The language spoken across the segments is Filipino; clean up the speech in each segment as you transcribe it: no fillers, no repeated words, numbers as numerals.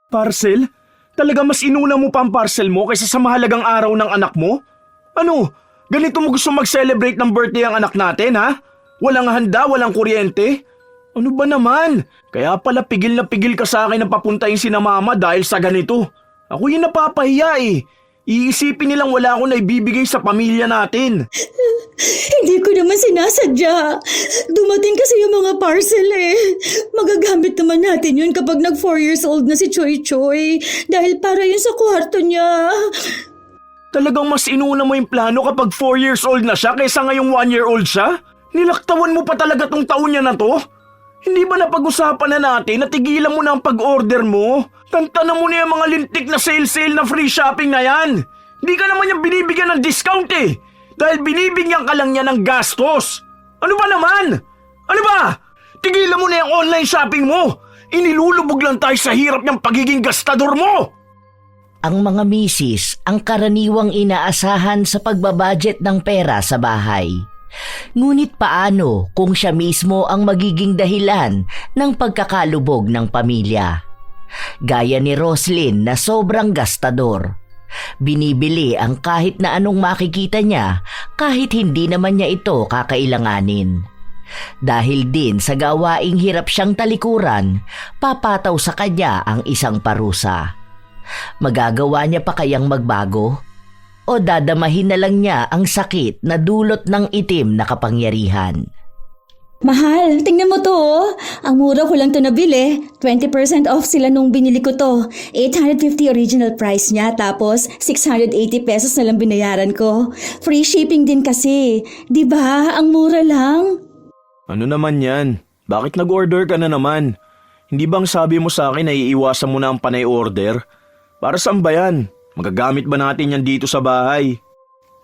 Parcel? Talaga mas inuna mo pa ang parcel mo kaysa sa mahalagang araw ng anak mo? Ano? Ganito mo gusto mag-celebrate ng birthday ang anak natin, ha? Walang handa, walang kuryente? Ano ba naman? Kaya pala pigil na pigil ka sa akin na papuntahin si na mama dahil sa ganito. Ako yung napapahiya eh. Iisipin nilang wala akong naibibigay sa pamilya natin. Hindi ko naman sinasadya. Dumating kasi yung mga parcel eh. Magagamit naman natin yun kapag nag 4 years old na si Choy Choy. Dahil para yun sa kwarto niya. Talagang mas inuna mo yung plano kapag 4 years old na siya kaysa ngayong 1-year-old siya? Nilaktawan mo pa talaga tong taon niya na to? Hindi ba napag-usapan na natin na tigilan mo na ang pag-order mo? Tantana mo na yung mga lintik na sale na free shopping na yan. Hindi ka naman yung binibigyan ng discount eh. Dahil binibigyan ka lang niya ng gastos. Ano ba naman? Ano ba? Tigilan mo na yung online shopping mo. Inilulubog lang tayo sa hirap niyang pagiging gastador mo. Ang mga misis ang karaniwang inaasahan sa pagbabudget ng pera sa bahay. Ngunit paano kung siya mismo ang magiging dahilan ng pagkakalubog ng pamilya? Gaya ni Roslyn na sobrang gastador. Binibili ang kahit na anong makikita niya kahit hindi naman niya ito kakailanganin. Dahil din sa gawaing hirap siyang talikuran, papataw sa kanya ang isang parusa. Magagawa niya pa kayang magbago? O dadamahin na lang niya ang sakit na dulot ng itim na kapangyarihan? Mahal, tingnan mo to oh. Ang mura ko lang to nabili. 20% off sila nung binili ko to. 850 original price niya tapos 680 pesos na lang binayaran ko. Free shipping din kasi. 'Di ba? Ang mura lang. Ano naman yan? Bakit nag-order ka na naman? Hindi bang sabi mo sa akin na iiwasan mo na ang panay order? Para saan ba yan? Magagamit ba natin yan dito sa bahay?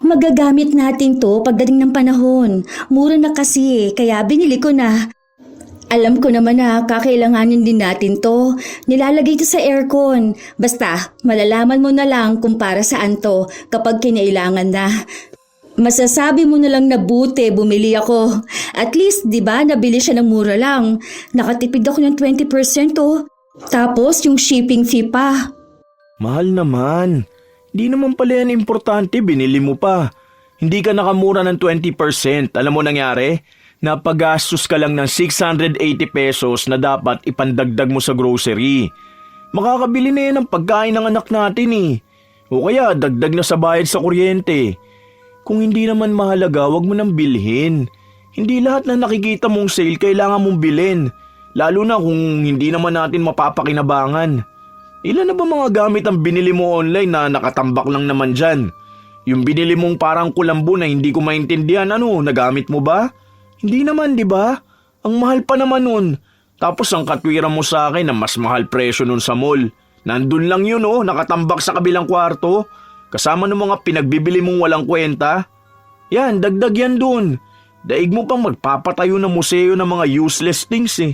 Magagamit natin to pagdating ng panahon. Mura na kasi kaya binili ko na. Alam ko naman na kakailanganin din natin to. Nilalagay to sa aircon. Basta malalaman mo na lang kung para saan to kapag kinailangan na. Masasabi mo na lang na buti bumili ako. At least, di ba, nabili siya ng mura lang. Nakatipid ako ng 20% oh. Tapos yung shipping fee pa. Mahal naman. Di naman pala yan importante, binili mo pa. Hindi ka nakamura ng 20%. Alam mo nangyari? Napagastos ka lang ng 680 pesos na dapat ipandagdag mo sa grocery. Makakabili na yan ng pagkain ng anak natin eh. O kaya dagdag na sa bayad sa kuryente. Kung hindi naman mahalaga, wag mo nang bilhin. Hindi lahat na nakikita mong sale kailangan mong bilhin. Lalo na kung hindi naman natin mapapakinabangan. Ilan na ba mga gamit ang binili mo online na nakatambak lang naman dyan? Yung binili mong parang kulambo na hindi ko maintindihan, nagamit mo ba? Hindi naman, di ba? Ang mahal pa naman nun. Tapos ang katwiran mo sa akin na mas mahal presyo nun sa mall. Nandun lang yun nakatambak sa kabilang kwarto. Kasama ng mga pinagbibili mong walang kwenta. Yan, dagdag yan dun. Daig mo pang magpapatayo ng museo ng mga useless things eh.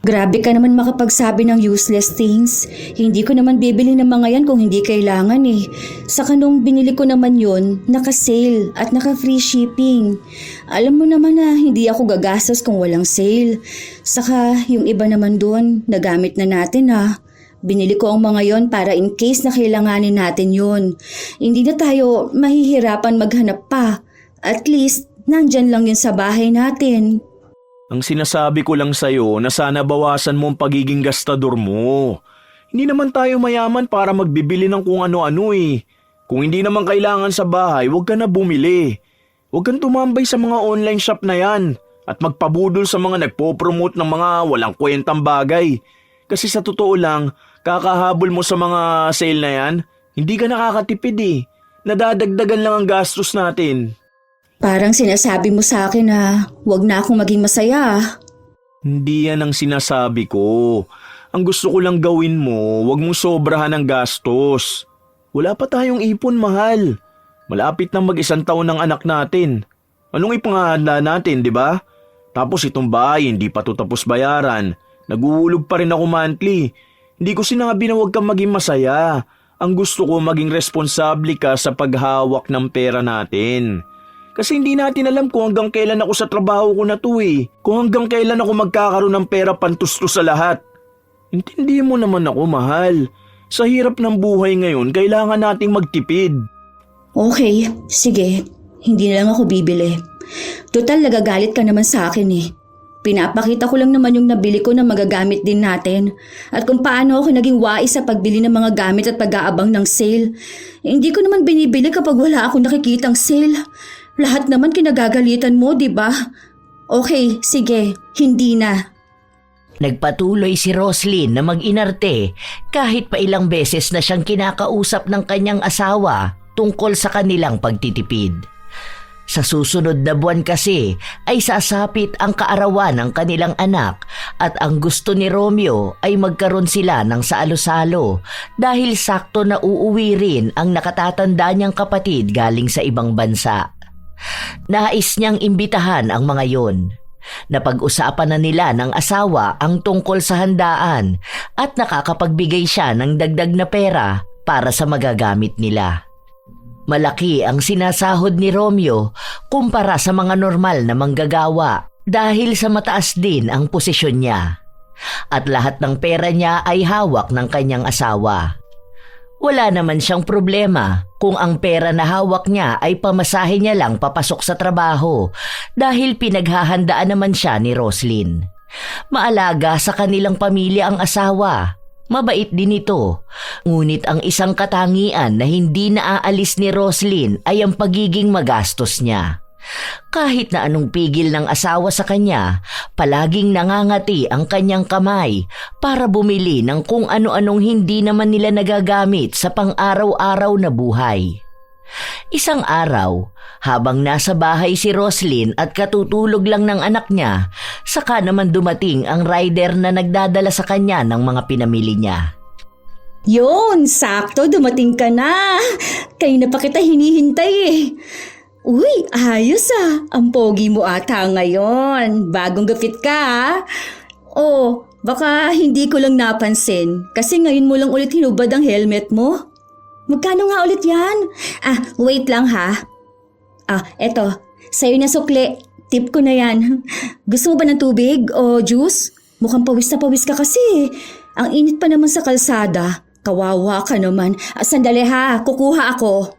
Grabe ka naman makapagsabi ng useless things. Hindi ko naman bibili ng mga yan kung hindi kailangan eh. Saka nung binili ko naman yun, naka-sale at naka-free shipping. Alam mo naman na hindi ako gagastos kung walang sale. Saka yung iba naman doon, nagamit na natin ha. Binili ko ang mga yon para in case na kailanganin natin yun. Hindi na tayo mahihirapan maghanap pa. At least, nandyan lang yun sa bahay natin. Ang sinasabi ko lang sa'yo na sana bawasan mo ang pagiging gastador mo. Hindi naman tayo mayaman para magbibili ng kung ano-ano eh. Kung hindi naman kailangan sa bahay, huwag ka na bumili. Huwag kang tumambay sa mga online shop na yan at magpabudol sa mga nagpo-promote ng mga walang kwentang bagay. Kasi sa totoo lang, kakahabol mo sa mga sale na yan, hindi ka nakakatipid eh. Nadadagdagan lang ang gastos natin. Parang sinasabi mo sa akin na huwag na akong maging masaya. Hindi yan ang sinasabi ko. Ang gusto ko lang gawin mo, huwag mong sobrahan ng gastos. Wala pa tayong ipon, mahal. Malapit na mag-1 taon ng anak natin. Anong ipangahanda natin, di ba? Tapos itong bahay, hindi pa to tapos bayaran. Naguhulog pa rin ako monthly. Hindi ko sinabi na huwag kang maging masaya. Ang gusto ko maging responsable ka sa paghawak ng pera natin. Kasi hindi natin alam kung hanggang kailan ako sa trabaho ko na to eh. Kung hanggang kailan ako magkakaroon ng pera pantustos sa lahat. Intindi mo naman ako, mahal. Sa hirap ng buhay ngayon, kailangan nating magtipid. Okay, sige. Hindi na lang ako bibili. Total, nagagalit ka naman sa akin eh. Pinapakita ko lang naman yung nabili ko na magagamit din natin. At kung paano ako naging wais sa pagbili ng mga gamit at pag-aabang ng sale. Hindi ko naman binibili kapag wala akong nakikitang sale. Lahat naman kinagagalitan mo, di ba? Okay, sige. Hindi na. Nagpatuloy si Roslyn na mag-inarte kahit pa ilang beses na siyang kinakausap ng kanyang asawa tungkol sa kanilang pagtitipid. Sa susunod na buwan kasi ay sasapit ang kaarawan ng kanilang anak at ang gusto ni Romeo ay magkaroon sila ng salo-salo dahil sakto na uuwi rin ang nakatatanda niyang kapatid galing sa ibang bansa. Nais niyang imbitahan ang mga yon. Napag-usapan na nila ng asawa ang tungkol sa handaan at nakakapagbigay siya ng dagdag na pera para sa magagamit nila. Malaki ang sinasahod ni Romeo kumpara sa mga normal na manggagawa dahil sa mataas din ang posisyon niya. At lahat ng pera niya ay hawak ng kanyang asawa. Wala naman siyang problema kung ang pera na hawak niya ay pamasahe niya lang papasok sa trabaho dahil pinaghahandaan naman siya ni Roslyn. Maalaga sa kanilang pamilya ang asawa. Mabait din ito. Ngunit ang isang katangian na hindi naaalis ni Roslyn ay ang pagiging magastos niya. Kahit na anong pigil ng asawa sa kanya, palaging nangangati ang kanyang kamay para bumili ng kung ano-anong hindi naman nila nagagamit sa pang-araw-araw na buhay. Isang araw, habang nasa bahay si Roslyn at katutulog lang ng anak niya, saka naman dumating ang rider na nagdadala sa kanya ng mga pinamili niya. Yun, sakto, dumating ka na. Kayo na pa kita hinihintay eh. Uy, ayos ah. Ang pogi mo ata ngayon. Bagong gupit ka ah. Oh, baka hindi ko lang napansin kasi ngayon mo lang ulit hinubad ang helmet mo. Magkano nga ulit yan? Wait lang ha. Eto. Sa'yo na sukli. Tip ko na yan. Gusto mo ba ng tubig o juice? Mukhang pawis na pawis ka kasi. Ang init pa naman sa kalsada. Kawawa ka naman. Sandali ha. Kukuha ako.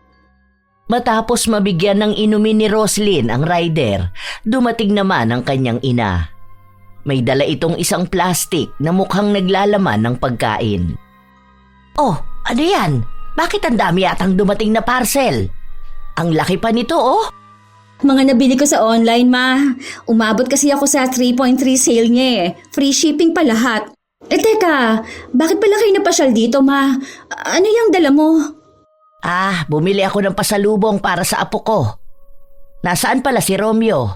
Matapos mabigyan ng inumin ni Roslyn ang rider, dumating naman ang kanyang ina. May dala itong isang plastic na mukhang naglalaman ng pagkain. Oh, ano yan? Bakit ang dami yatang dumating na parcel? Ang laki pa nito oh. Mga nabili ko sa online ma. Umabot kasi ako sa 3.3 sale niya eh. Free shipping pa lahat. Teka, bakit pala kayo napasyal dito ma? Ano yung dala mo? Bumili ako ng pasalubong para sa apo ko. Nasaan pala si Romeo?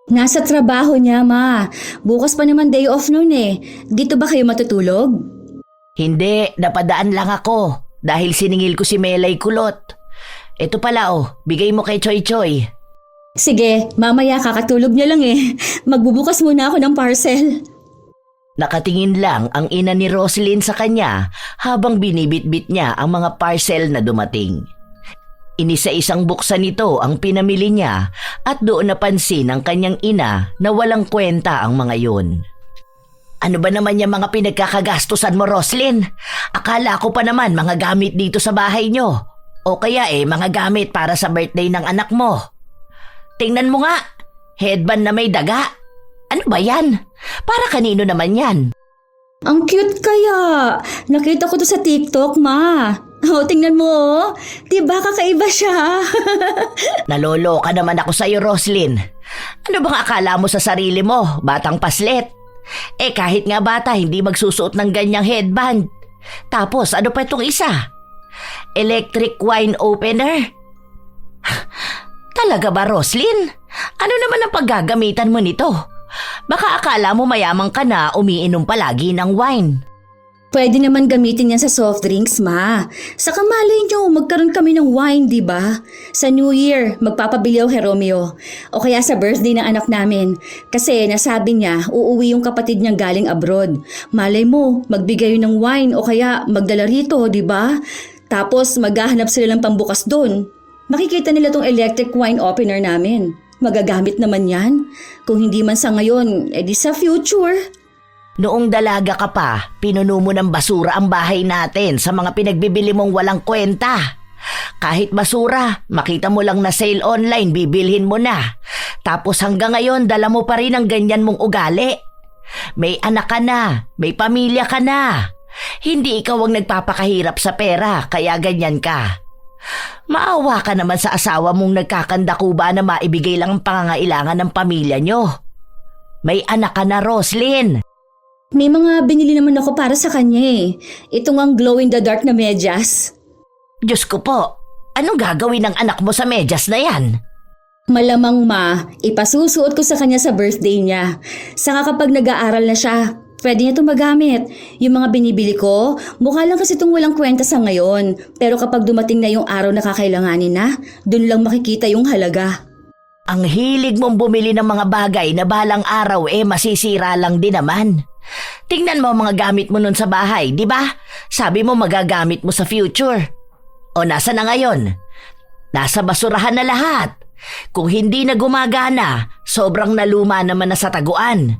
Nasa trabaho niya ma. Bukas pa naman day off noon eh. Dito ba kayo matutulog? Hindi, napadaan lang ako. Dahil siningil ko si Melay Kulot. Ito pala bigay mo kay Choy Choy. Sige, mamaya kakatulog niya lang eh. Magbubukas muna ako ng parcel. Nakatingin lang ang ina ni Roslyn sa kanya habang binibitbit niya ang mga parcel na dumating. Inisa-isang buksan nito ang pinamili niya at doon napansin ng kanyang ina na walang kwenta ang mga yun. Ano ba naman yung mga pinagkakagastusan mo, Roslyn? Akala ko pa naman mga gamit dito sa bahay nyo. O kaya mga gamit para sa birthday ng anak mo. Tingnan mo nga, headband na may daga. Ano ba yan? Para kanino naman yan? Ang cute kaya. Nakita ko to sa TikTok, ma. Tingnan mo. Diba kakaiba siya? Naloloka naman ako sa'yo, Roslyn. Ano bang akala mo sa sarili mo, batang paslet? Kahit nga bata, hindi magsusuot ng ganyang headband. Tapos, ano pa itong isa? Electric wine opener? Talaga ba, Roslyn? Ano naman ang paggagamitan mo nito? Baka akala mo mayaman ka na umiinom palagi ng wine. Pwede naman gamitin yan sa soft drinks, ma. Saka malay nyo, magkaroon kami ng wine, di ba? Sa New Year, magpapabili ako kay Romeo. O kaya sa birthday ng anak namin. Kasi nasabi niya, uuwi yung kapatid niyang galing abroad. Malay mo, magbigay yun ng wine o kaya magdala rito, di ba? Tapos maghahanap sila ng pambukas doon. Makikita nila tong electric wine opener namin. Magagamit naman yan. Kung hindi man sa ngayon, edi sa future. Noong dalaga ka pa, pinuno mo ng basura ang bahay natin sa mga pinagbibili mong walang kwenta. Kahit basura, makita mo lang na sale online, bibilhin mo na. Tapos hanggang ngayon, dala mo pa rin ang ganyan mong ugali. May anak ka na, may pamilya ka na. Hindi ikaw ang nagpapakahirap sa pera, kaya ganyan ka. Maawa ka naman sa asawa mong nagkakandakuba na maibigay lang ang pangangailangan ng pamilya nyo. May anak ka na, Roslyn. May mga binili naman ako para sa kanya eh. Ito ngang glow in the dark na medyas. Diyos ko po, anong gagawin ng anak mo sa medyas na yan? Malamang ma, ipasusuot ko sa kanya sa birthday niya. Saka kapag nag-aaral na siya, pwede niya itong magamit. Yung mga binibili ko, mukha lang kasi itong walang kwenta sa ngayon. Pero kapag dumating na yung araw na kakailanganin na, dun lang makikita yung halaga. Ang hilig mong bumili ng mga bagay na balang araw masisira lang din naman. Tingnan mo ang mga gamit mo nun sa bahay, di ba? Sabi mo magagamit mo sa future. O nasa na ngayon? Nasa basurahan na lahat. Kung hindi na gumagana, sobrang naluma naman na sa taguan.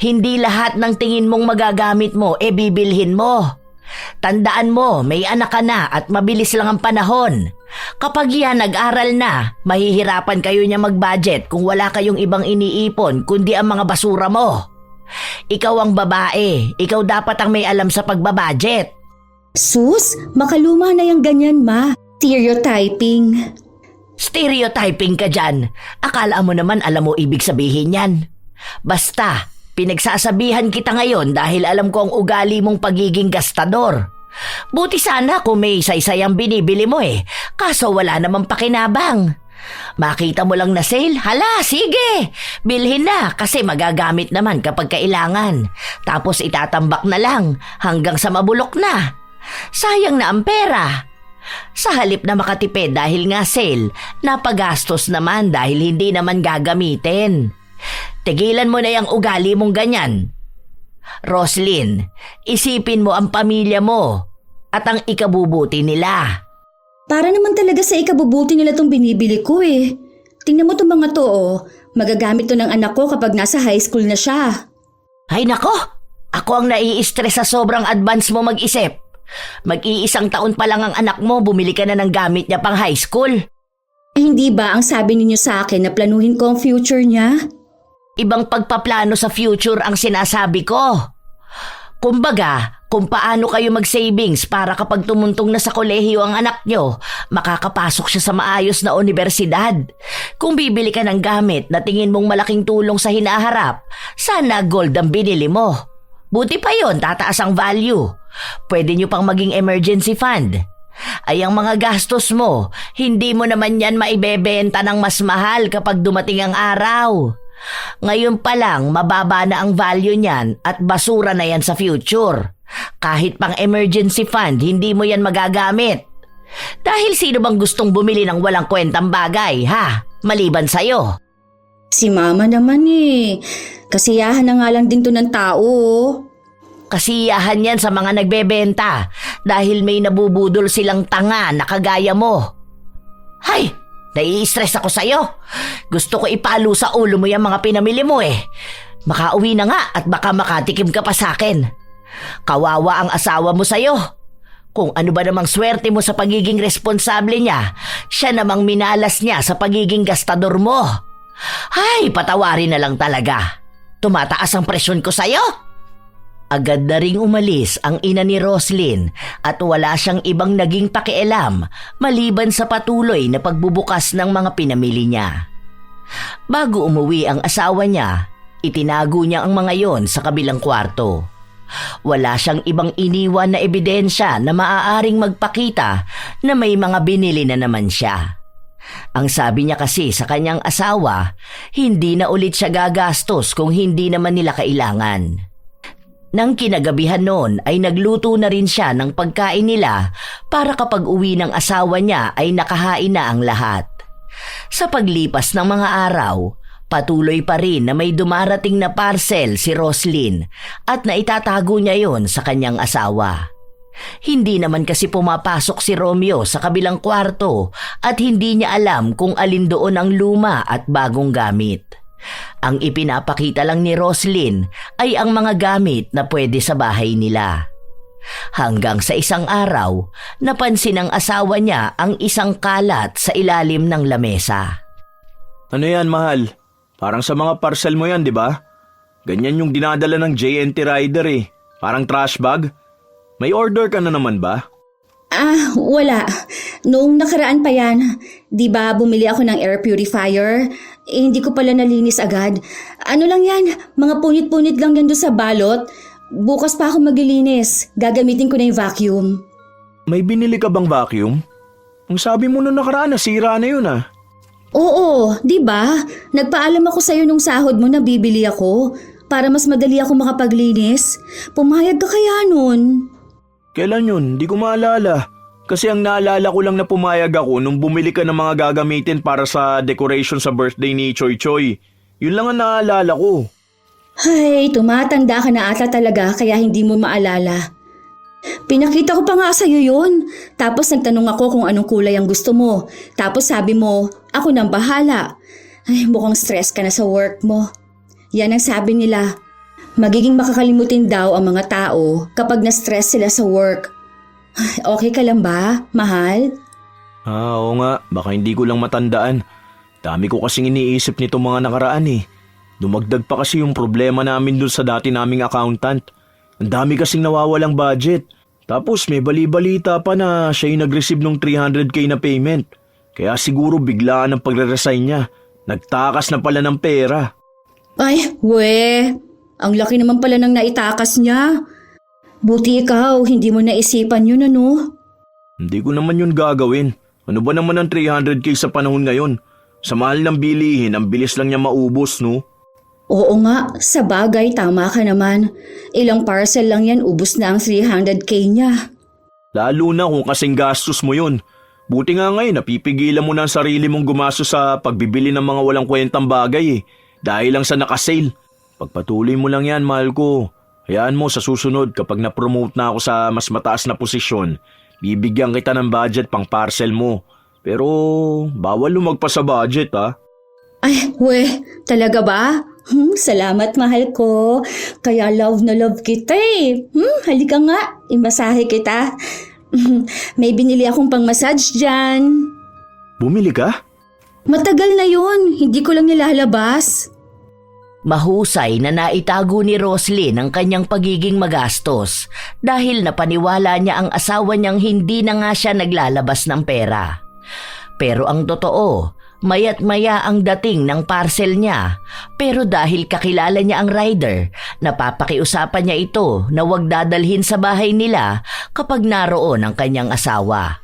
Hindi lahat ng tingin mong magagamit mo bibilhin mo. Tandaan mo, may anak ka na at mabilis lang ang panahon. Kapag yan nag-aral na, mahihirapan kayo niya mag-budget kung wala kayong ibang iniipon kundi ang mga basura mo. Ikaw ang babae, ikaw dapat ang may alam sa pagbabudget. Sus, makaluma na yung ganyan ma. Stereotyping. Stereotyping ka dyan. Akala mo naman alam mo ibig sabihin yan. Basta, pinagsasabihan kita ngayon dahil alam ko ang ugali mong pagiging gastador. Buti sana kung may isaysay ang binibili mo kaso wala namang pakinabang. Makita mo lang na sale, hala sige, bilhin na kasi magagamit naman kapag kailangan. Tapos itatambak na lang hanggang sa mabulok na. Sayang na ang pera. Sa halip na makatipid dahil nga sale, napagastos naman dahil hindi naman gagamitin. Tigilan mo na yung ugali mong ganyan. Roslyn, isipin mo ang pamilya mo at ang ikabubuti nila. Para naman talaga sa ikabubuti nila tong binibili ko eh. Tingnan mo tong mga to Magagamit to ng anak ko kapag nasa high school na siya. Ay nako, ako ang nai-stress sa sobrang advance mo mag-isip. Mag-iisang taon pa lang ang anak mo, bumili ka na ng gamit niya pang high school. Hindi ba ang sabi ninyo sa akin na planuhin ko ang future niya? Ibang pagpaplano sa future ang sinasabi ko. Kumbaga, kung paano kayo mag-savings para kapag tumuntong na sa kolehiyo ang anak nyo, makakapasok siya sa maayos na universidad. Kung bibili ka ng gamit na tingin mong malaking tulong sa hinaharap, sana gold ang binili mo. Buti pa yon, tataas ang value. Pwede nyo pang maging emergency fund. Ay ang mga gastos mo, hindi mo naman yan maibebenta ng mas mahal kapag dumating ang araw. Ngayon pa lang, mababa na ang value niyan at basura na yan sa future. Kahit pang emergency fund, hindi mo yan magagamit. Dahil sino bang gustong bumili ng walang kwentang bagay, ha? Maliban sa'yo. Si mama naman Kasiyahan na nga lang din to ng tao. Kasiyahan yan sa mga nagbebenta dahil may nabubudol silang tanga na kagaya mo. Hay! Nai-stress ako sa'yo. Gusto ko ipalo sa ulo mo yung mga pinamili mo Makauwi na nga at baka makatikim ka pa sa akin. Kawawa ang asawa mo sa'yo. Kung ano ba namang swerte mo sa pagiging responsable niya, siya namang minalas niya sa pagiging gastador mo. Hay, patawarin na lang talaga. Tumataas ang presyon ko sa'yo. Agad na ring umalis ang ina ni Roslyn at wala siyang ibang naging pakialam maliban sa patuloy na pagbubukas ng mga pinamili niya. Bago umuwi ang asawa niya, itinago niya ang mga yon sa kabilang kwarto. Wala siyang ibang iniwan na ebidensya na maaaring magpakita na may mga binili na naman siya. Ang sabi niya kasi sa kanyang asawa, hindi na ulit siya gagastos kung hindi naman nila kailangan. Nang kinagabihan noon ay nagluto na rin siya ng pagkain nila para kapag uwi ng asawa niya ay nakahain na ang lahat. Sa paglipas ng mga araw, patuloy pa rin na may dumarating na parcel si Roslyn at naitatago niya yon sa kanyang asawa. Hindi naman kasi pumapasok si Romeo sa kabilang kwarto at hindi niya alam kung alin doon ang luma at bagong gamit. Ang ipinapakita lang ni Roslyn ay ang mga gamit na pwede sa bahay nila. Hanggang sa isang araw, napansin ng asawa niya ang isang kalat sa ilalim ng lamesa. Ano yan, mahal? Parang sa mga parcel mo yan, di ba? Ganyan yung dinadala ng JNT Rider eh. Parang trash bag. May order ka na naman ba? Wala. Noong nakaraan pa yan. Di ba bumili ako ng air purifier? Hindi ko pala nalinis agad. Ano lang yan? Mga punit-punit lang yan doon sa balot. Bukas pa ako maglilinis. Gagamitin ko na yung vacuum. May binili ka bang vacuum? Ang sabi mo nung nakaraan, nasira na yun ah. Oo, di ba? Nagpaalam ako sa'yo nung sahod mo na bibili ako para mas madali ako makapaglinis. Pumayag ka kaya nun? Kailan yun? Di ko maalala. Kasi ang naalala ko lang na pumayag ako nung bumili ka ng mga gagamitin para sa decoration sa birthday ni Choy Choy. Yun lang ang naalala ko. Ay, tumatanda ka na ata talaga kaya hindi mo maalala. Pinakita ko pa nga sa'yo yun. Tapos nagtanong ako kung anong kulay ang gusto mo. Tapos sabi mo, ako nang bahala. Ay, mukhang stress ka na sa work mo. Yan ang sabi nila. Magiging makakalimutin daw ang mga tao kapag na-stress sila sa work. Okay ka lang ba, mahal? Oo nga, baka hindi ko lang matandaan. Dami ko kasing iniisip nito mga nakaraan eh. Dumagdag pa kasi yung problema namin dun sa dati naming accountant. Ang dami kasing nawawalang budget. Tapos may bali-balita pa na siya yung nag-receive ng 300k na payment. Kaya siguro biglaan ang pagre-resign niya. Nagtakas na pala ng pera. Ay, ang laki naman pala ng naitakas niya. Buti ikaw, hindi mo naisipan yun ano? Hindi ko naman yun gagawin. Ano ba naman ang 300k sa panahon ngayon? Sa mahal ng bilihin, ang bilis lang niya maubos, no? Oo nga, sa bagay tama ka naman. Ilang parcel lang yan, ubos na ang 300k niya. Lalo na kung kasing gastos mo yun. Buti nga ngayon, napipigilan mo na ang sarili mong gumastos sa pagbibili ng mga walang kwentang bagay eh. Dahil lang sa nakasale. Pagpatuloy mo lang yan, mahal ko. Hayaan mo sa susunod kapag na-promote na ako sa mas mataas na posisyon, bibigyan kita ng budget pang parcel mo. Pero bawal lumagpas sa budget ha. Ay, talaga ba? Salamat mahal ko. Kaya love na love kita eh. Halika nga, imasahe kita. May binili akong pang-massage dyan. Bumili ka? Matagal na yun, hindi ko lang nilalabas. Mahusay na naitago ni Roslyn ang kanyang pagiging magastos dahil napaniwala niya ang asawa niyang hindi na nga siya naglalabas ng pera. Pero ang totoo, maya't maya ang dating ng parcel niya, pero dahil kakilala niya ang rider, napapakiusapan niya ito na huwag dadalhin sa bahay nila kapag naroon ang kanyang asawa.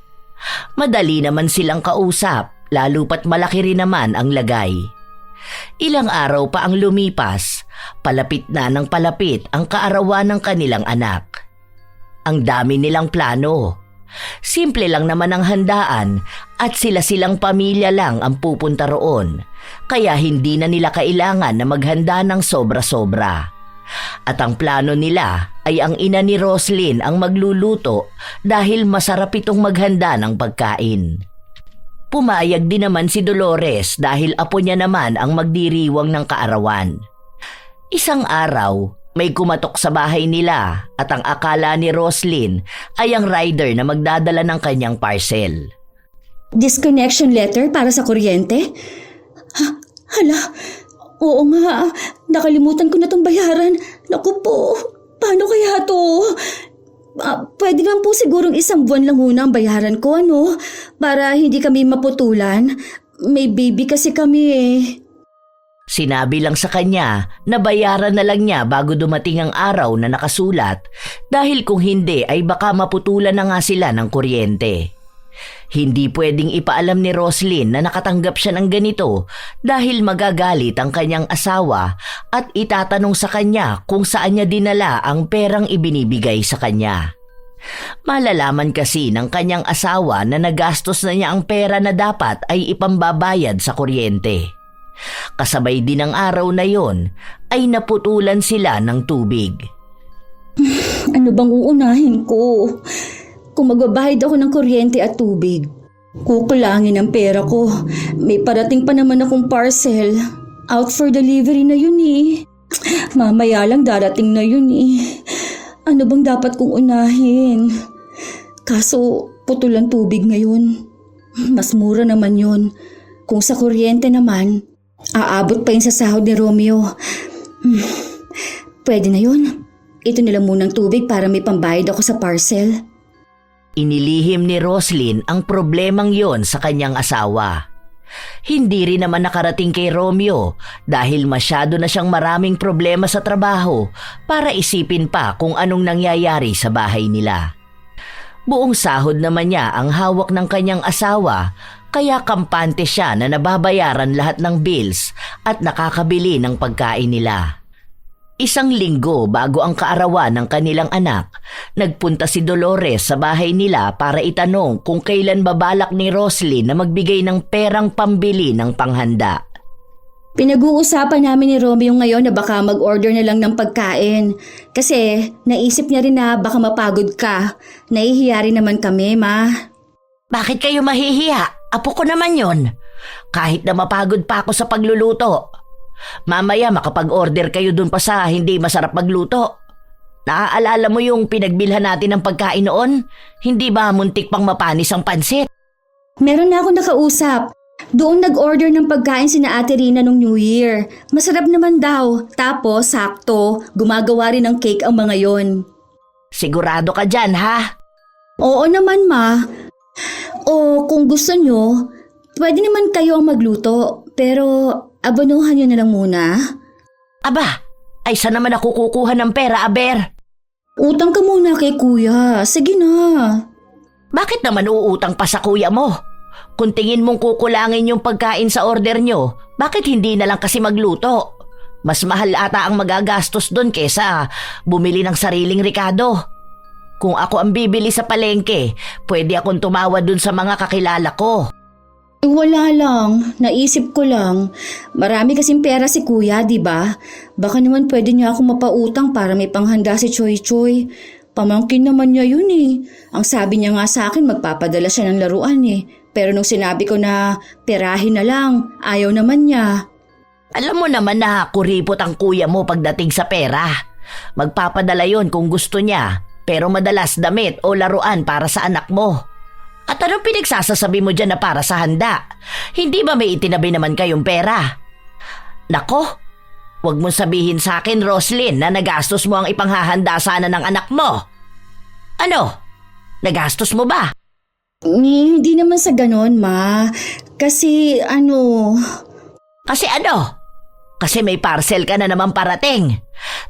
Madali naman silang kausap, lalo pat malaki rin naman ang lagay. Ilang araw pa ang lumipas, palapit na ng palapit ang kaarawan ng kanilang anak. Ang dami nilang plano. Simple lang naman ang handaan at sila-silang pamilya lang ang pupunta roon, kaya hindi na nila kailangan na maghanda ng sobra-sobra. At ang plano nila ay ang ina ni Roslyn ang magluluto dahil masarap itong maghanda ng pagkain. Pumayag din naman si Dolores dahil apo niya naman ang magdiriwang ng kaarawan. Isang araw, may kumatok sa bahay nila at ang akala ni Roslyn ay ang rider na magdadala ng kanyang parcel. Disconnection letter para sa kuryente? Hala, oo nga, nakalimutan ko na tong bayaran. Naku po, paano kaya to? Pwede naman po sigurong 1 buwan lang muna ang bayaran ko, ano? Para hindi kami maputulan. May baby kasi kami eh. Sinabi lang sa kanya na bayaran na lang niya bago dumating ang araw na nakasulat dahil kung hindi ay baka maputulan na nga sila ng kuryente. Hindi pwedeng ipaalam ni Roslyn na nakatanggap siya ng ganito dahil magagalit ang kanyang asawa at itatanong sa kanya kung saan niya dinala ang perang ibinibigay sa kanya. Malalaman kasi ng kanyang asawa na nagastos na niya ang pera na dapat ay ipambabayad sa kuryente. Kasabay din ng araw na yon ay naputulan sila ng tubig. Ano bang uunahin ko? Kung magbabayad ako ng kuryente at tubig, kukulangin ang pera ko. May parating pa naman akong parcel. out for delivery na yun eh. Mamaya lang darating na yun eh. Ano bang dapat kong unahin? Kaso putol ang tubig ngayon. Mas mura naman yun. Kung sa kuryente naman, aabot pa yun sa sahod ni Romeo. Pwede na yun. Ito na lang munang tubig para may pambayad ako sa parcel. Inilihim ni Roslyn ang problemang yon sa kanyang asawa. Hindi rin naman nakarating kay Romeo dahil masyado na siyang maraming problema sa trabaho para isipin pa kung anong nangyayari sa bahay nila. Buong sahod naman niya ang hawak ng kanyang asawa kaya kampante siya na nababayaran lahat ng bills at nakakabili ng pagkain nila. Isang linggo bago ang kaarawan ng kanilang anak, nagpunta si Dolores sa bahay nila para itanong kung kailan babalak ni Roslyn na magbigay ng perang pambili ng panghanda. Pinag-uusapan namin ni Romeo ngayon na baka mag-order na lang ng pagkain. Kasi naisip niya rin na baka mapagod ka. Nahihiya rin naman kami, ma. Bakit kayo mahihiya? Apo ko naman yon. Kahit na mapagod pa ako sa pagluluto. Mamaya makapag-order kayo dun pa sa hindi masarap magluto. Naaalala mo yung pinagbilhan natin ng pagkain noon? Hindi ba muntik pang mapanis ang pansit? Meron na akong nakausap. Doon nag-order ng pagkain sina Ate Rina nung New Year. Masarap naman daw. Tapos, sakto, gumagawa rin ng cake ang mga yon. Sigurado ka dyan, ha? Oo naman, ma. O kung gusto nyo, pwede naman kayo ang magluto. Pero abanuhan nyo na lang muna. Aba, ay saan naman ako kukuha ng pera, Aber? Utang ka muna kay kuya. Sige na. Bakit naman uutang pa sa kuya mo? Kung tingin mong kukulangin yung pagkain sa order nyo, bakit hindi na lang kasi magluto? Mas mahal ata ang magagastos doon kesa bumili ng sariling Ricardo. Kung ako ang bibili sa palengke, pwede akong tumawad doon sa mga kakilala ko. Wala lang. Naisip ko lang. Marami kasing pera si kuya, di ba? Baka naman pwede niya ako mapautang para may panghanda si Choy Choy. Pamangkin naman niya yun eh. Ang sabi niya nga sa akin, magpapadala siya ng laruan eh. Pero nung sinabi ko na perahin na lang, ayaw naman niya. Alam mo naman na kuripot ang kuya mo pagdating sa pera. Magpapadala yon kung gusto niya, pero madalas damit o laruan para sa anak mo. At anong pinagsasasabi mo dyan na para sa handa? Hindi ba may itinabi naman kayong pera? Nako, wag mong sabihin sa akin, Roslyn, na nagastos mo ang ipanghahanda sana ng anak mo. Ano? Nagastos mo ba? Hindi naman sa ganon, ma. Kasi Kasi ano? Kasi may parcel ka na naman parating.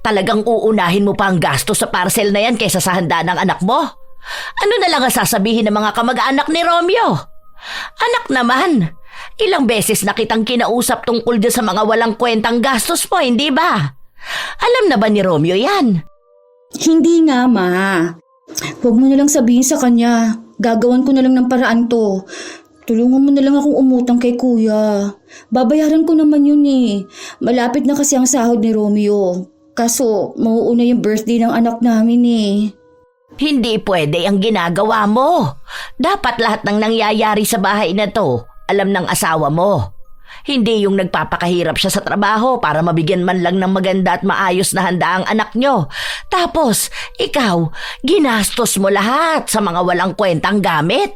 Talagang uunahin mo pa ang gastos sa parcel na yan kaysa sa handa ng anak mo? Ano na lang ang sasabihin ng mga kamag-anak ni Romeo? Anak naman, ilang beses na kitang kinausap tungkol dyan sa mga walang kwentang gastos mo, hindi ba? Alam na ba ni Romeo yan? hindi nga, ma. Huwag mo na lang sabihin sa kanya. Gagawan ko na lang ng paraan to. Tulungan mo na lang akong umutang kay kuya. Babayaran ko naman yun eh. Malapit na kasi ang sahod ni Romeo. Kaso, mauuna yung birthday ng anak namin eh. Hindi pwede ang ginagawa mo. Dapat lahat ng nangyayari sa bahay na to, alam ng asawa mo. Hindi yung nagpapakahirap siya sa trabaho para mabigyan man lang ng maganda at maayos na handa ang anak nyo. Tapos, ikaw, ginastos mo lahat sa mga walang kwentang gamit.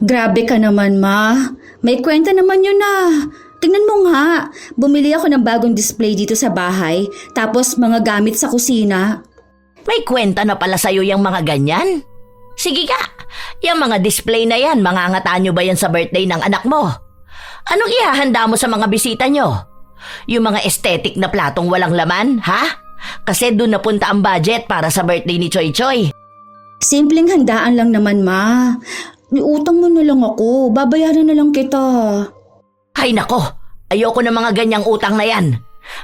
Grabe ka naman, ma. May kwenta naman yun ah. Tingnan mo nga. Bumili ako ng bagong display dito sa bahay. Tapos mga gamit sa kusina. May kwenta na pala sa'yo yung mga ganyan? Sige ka, yung mga display na yan, mangangataan nyo ba yan sa birthday ng anak mo? Anong ihahanda mo sa mga bisita nyo? Yung mga aesthetic na platong walang laman, ha? Kasi doon napunta ang budget para sa birthday ni Choy Choy. Simpleng handaan lang naman, ma. Iutang mo na lang ako. Babayaran na lang kita. Ay nako, ayoko ng mga ganyang utang na yan.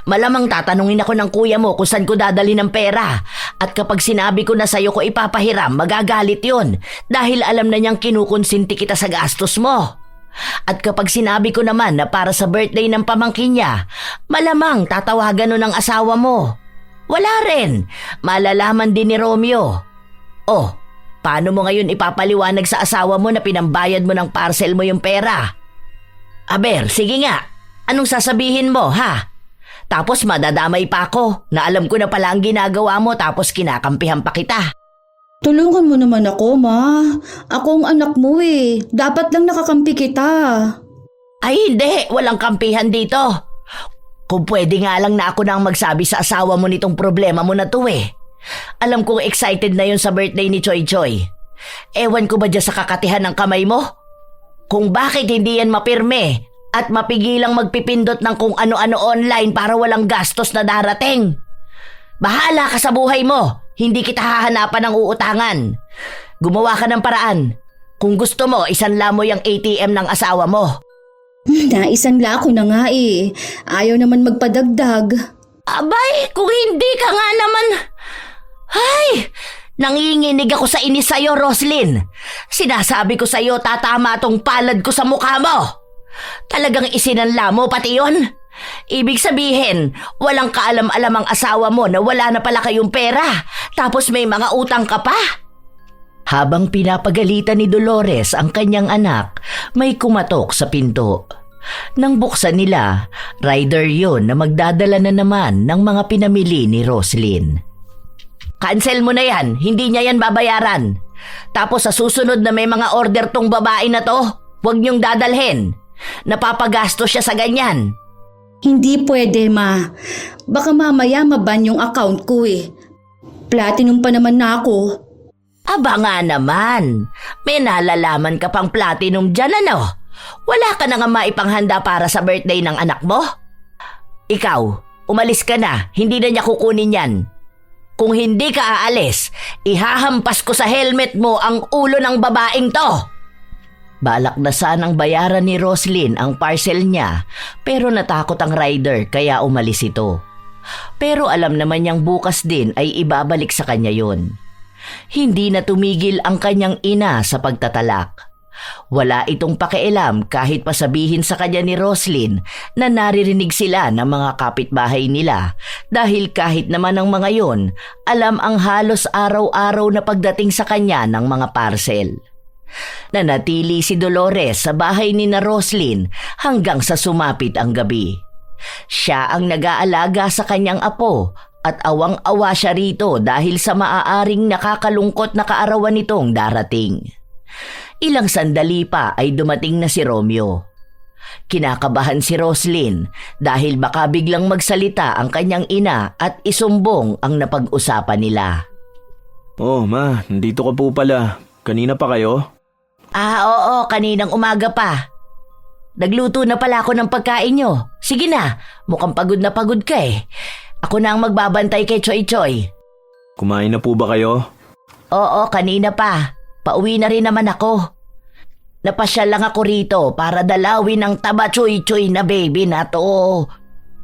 Malamang tatanungin ako ng kuya mo kung saan ko dadali ng pera. At kapag sinabi ko na sa'yo ko ipapahiram, magagalit yun. Dahil alam na niyang kinukonsinti kita sa gastos mo. At kapag sinabi ko naman na para sa birthday ng pamangkin niya, malamang tatawagan nun ng asawa mo. Wala rin. Malalaman din ni Romeo. Oh, paano mo ngayon ipapaliwanag sa asawa mo na pinambayad mo ng parcel mo yung pera? Aber, sige nga. Anong sasabihin mo, ha? Tapos madadamay pa ako na alam ko na pala ang ginagawa mo tapos kinakampihan pa kita. Tulungan mo naman ako, ma. Ako ang anak mo eh. Dapat lang nakakampi kita. Ay hindi, walang kampihan dito. Kung pwede nga lang na ako nang magsabi sa asawa mo nitong problema mo na to eh. Alam kong excited na yun sa birthday ni Choy Choy. Ewan ko ba dyan sa kakatihan ng kamay mo? Kung bakit hindi yan mapirme at mapigilang magpipindot ng kung ano-ano online para walang gastos na darating. Bahala ka sa buhay mo. Hindi kita hahanapan ng uutangan. Gumawa ka ng paraan. Kung gusto mo, isanla mo yung ATM ng asawa mo. Naisanla ko na nga eh. Ayaw naman magpadagdag. Abay, kung hindi ka nga naman... Ay, nanginginig ako sa inis sa'yo, Roslyn. Sinasabi ko sa'yo, tatama tong palad ko sa mukha mo. Talagang isinanla mo pati yun? Ibig sabihin, walang kaalam-alam ang asawa mo na wala na pala kayong pera, tapos may mga utang ka pa? Habang pinapagalitan ni Dolores ang kanyang anak, may kumatok sa pinto. Nang buksan nila, rider yon na magdadala na naman ng mga pinamili ni Roslyn. Cancel mo na yan, hindi niya yan babayaran. Tapos sa susunod na may mga order tong babae na to, huwag niyong dadalhin. Napapagasto siya sa ganyan. Hindi pwede, ma. Baka mamaya maban yung account ko eh. Platinum pa naman na ako. Aba nga naman, may nalalaman ka pang platinum dyan ano? Wala ka na nga maipanghanda para sa birthday ng anak mo? Ikaw, umalis ka na, hindi na niya kukunin yan. Kung hindi ka aalis, ihahampas ko sa helmet mo ang ulo ng babaeng to. Balak na sanang bayaran ni Roslyn ang parcel niya pero natakot ang rider kaya umalis ito. Pero alam naman niyang bukas din ay ibabalik sa kanya yon. Hindi na tumigil ang kanyang ina sa pagtatalak. Wala itong pakialam kahit pasabihin sa kanya ni Roslyn na naririnig sila ng mga kapitbahay nila dahil kahit naman ang mga yon, alam ang halos araw-araw na pagdating sa kanya ng mga parcel. Nanatili si Dolores sa bahay ni na Roslyn hanggang sa sumapit ang gabi. Siya ang nag-aalaga sa kanyang apo at awang-awa siya rito dahil sa maaaring nakakalungkot na kaarawan nitong darating. Ilang sandali pa ay dumating na si Romeo. Kinakabahan si Roslyn dahil baka biglang magsalita ang kanyang ina at isumbong ang napag-usapan nila. Oh, ma, nandito ka po pala. Kanina pa kayo? Oo, kaninang umaga pa. Nagluto na pala ako ng pagkain nyo. Sige na, mukhang pagod na pagod ka eh. Ako na ang magbabantay kay Choy Choy. Kumain na po ba kayo? Oo, kanina pa. Pauwi na rin naman ako. Napasyal lang ako rito para dalawin ang taba Choy Choy na baby na to.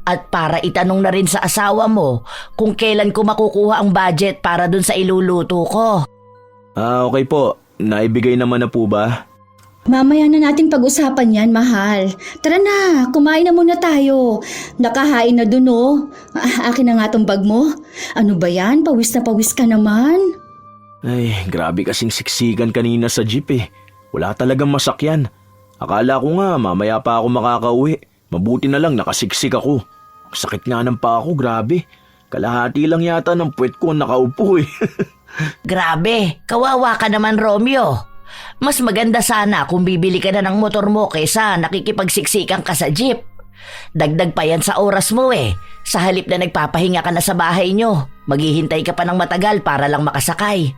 At para itanong na rin sa asawa mo kung kailan ko makukuha ang budget para dun sa iluluto ko. Okay po. Naibigay naman na po ba? Mamaya na natin pag-usapan yan, mahal. Tara na, kumain na muna tayo. Nakahain na dun oh. Akin na nga tong bag mo. Ano ba yan? Pawis na pawis ka naman. Ay, grabe kasing siksikan kanina sa jeep eh. Wala talagang masakyan. Akala ko nga mamaya pa ako makakauwi. Mabuti na lang nakasiksik ako. Sakit nga ng paa ko, grabe. Kalahati lang yata ng puwet ko nakaupo eh. Grabe, kawawa ka naman Romeo. Mas maganda sana kung bibili ka na ng motor mo kaysa nakikipagsiksikan ka sa jeep. Dagdag pa yan sa oras mo eh. Sa halip na nagpapahinga ka na sa bahay nyo, maghihintay ka pa ng matagal para lang makasakay.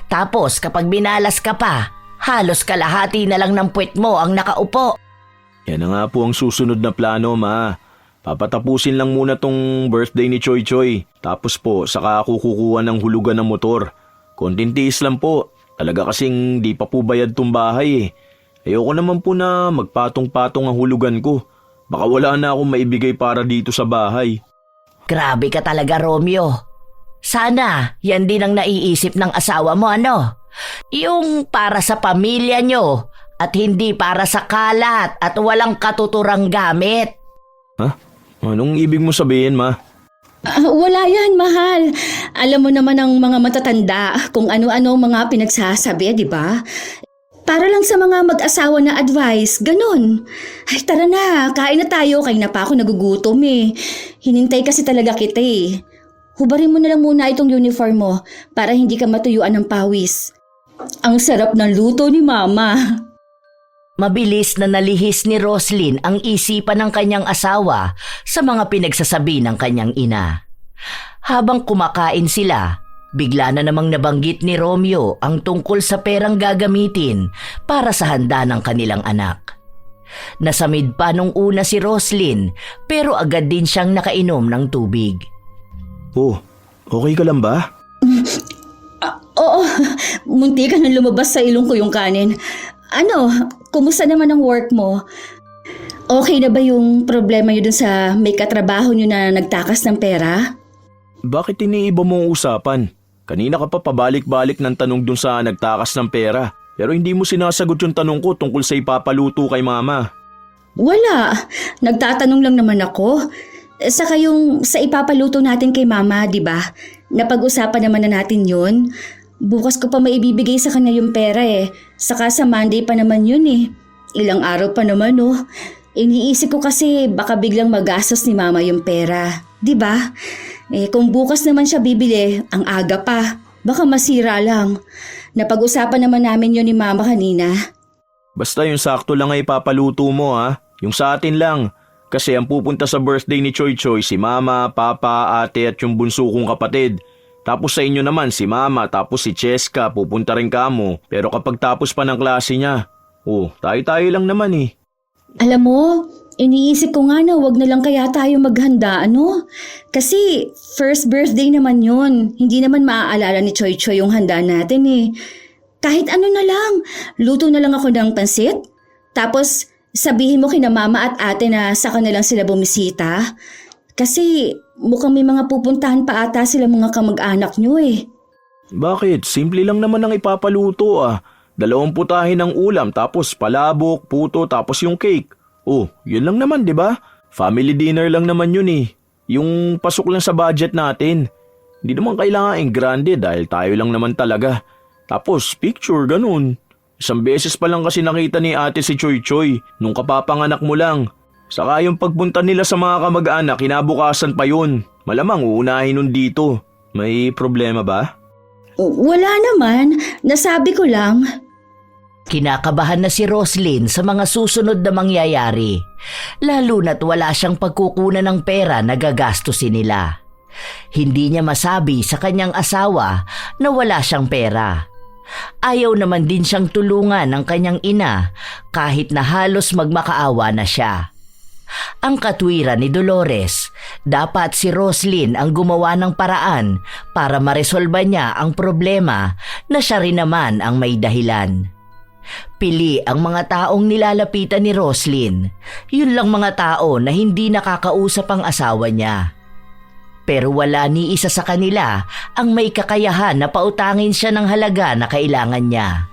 Tapos kapag binalas ka pa, halos kalahati na lang ng puwet mo ang nakaupo. Yan na nga po ang susunod na plano, ma. Papatapusin lang muna tong birthday ni Choy Choy. Tapos po, saka ako kukuha ng hulugan ng motor. Konting tiis lang po. Talaga kasing di pa po bayad tong bahay eh. Ayoko naman po na magpatong-patong ang hulugan ko. Baka wala na akong maibigay para dito sa bahay. Grabe ka talaga Romeo. Sana yan din ang naiisip ng asawa mo ano? Yung para sa pamilya nyo at hindi para sa kalat at walang katuturang gamit. Ha? Anong ibig mo sabihin, ma? Wala yan, mahal. Alam mo naman ang mga matatanda kung ano-ano mga pinagsasabi, di ba? Para lang sa mga mag-asawa na advice, ganun. Ay, tara na, kain na tayo, kaya na pa ako nagugutom eh. Hinintay kasi talaga kita eh. Hubarin mo na lang muna itong uniform mo para hindi ka matuyuan ng pawis. Ang sarap ng luto ni Mama. Mabilis na nalihis ni Roslyn ang isipan ng kanyang asawa sa mga pinagsasabi ng kanyang ina. Habang kumakain sila, bigla na namang nabanggit ni Romeo ang tungkol sa perang gagamitin para sa handa ng kanilang anak. Nasamid pa nung una si Roslyn pero agad din siyang nakainom ng tubig. Oh, okay ka lang ba? Oo, munti ka nang lumabas sa ilong ko yung kanin. Ano, kumusta naman ang work mo? Okay na ba yung problema yun dun sa may katrabaho nyo na nagtakas ng pera? Bakit iniiba mo ang usapan? Kanina ka pa pabalik-balik ng tanong dun sa nagtakas ng pera. Pero hindi mo sinasagot yung tanong ko tungkol sa ipapaluto kay Mama. Wala, nagtatanong lang naman ako. Saka yung sa ipapaluto natin kay Mama, di ba? Napag-usapan naman na natin yun. Bukas ko pa maibibigay sa kanya yung pera eh. Saka sa Monday pa naman yun eh. Ilang araw pa naman oh. Iniisip ko kasi baka biglang magastos ni Mama yung pera. Di ba? Kung bukas naman siya bibili, ang aga pa. Baka masira lang. Napag-usapan naman namin yun ni Mama kanina. Basta yung sakto lang ay ipapaluto mo ha. Yung sa atin lang. Kasi ang pupunta sa birthday ni Choy Choy si Mama, Papa, Ate at yung bunso kong kapatid. Tapos sa inyo naman si Mama tapos si Cheska pupunta rin kamo. Pero kapag tapos pa ng klase niya, tayo-tayo lang naman eh. Alam mo, iniisip ko nga na wag na lang kaya tayo maghanda, ano? Kasi first birthday naman yun. Hindi naman maaalala ni Choy Choy yung handa natin eh. Kahit ano na lang, luto na lang ako ng pansit. Tapos sabihin mo kina Mama at Ate na saka na lang sila bumisita. Kasi mukhang may mga pupuntahan pa ata sila mga kamag-anak nyo eh. Bakit? Simple lang naman ang ipapaluto ah. 2 putahe ng ulam tapos palabok, puto tapos yung cake. Yun lang naman 'di ba? Family dinner lang naman yun eh. Yung pasok lang sa budget natin. Hindi naman kailangan ang grande dahil tayo lang naman talaga. Tapos picture ganun. 1 beses pa lang kasi nakita ni ate si Choy Choy nung kapapanganak mo lang. Saka yung pagpunta nila sa mga kamag-anak kinabukasan pa yun. Malamang uunahin nun dito. May problema ba? Wala naman, nasabi ko lang. Kinakabahan na si Roslyn sa mga susunod na mangyayari, lalo na't wala siyang pagkukunan ng pera na gagastusin nila. Hindi niya masabi sa kanyang asawa na wala siyang pera. Ayaw naman din siyang tulungan ng kanyang ina kahit na halos magmakaawa na siya. Ang katwiran ni Dolores, dapat si Roslyn ang gumawa ng paraan para maresolba niya ang problema na siya rin naman ang may dahilan. Pili ang mga taong nilalapitan ni Roslyn. Yun lang mga tao na hindi nakakausap ang asawa niya. Pero wala ni isa sa kanila ang may kakayahan na pautangin siya ng halaga na kailangan niya.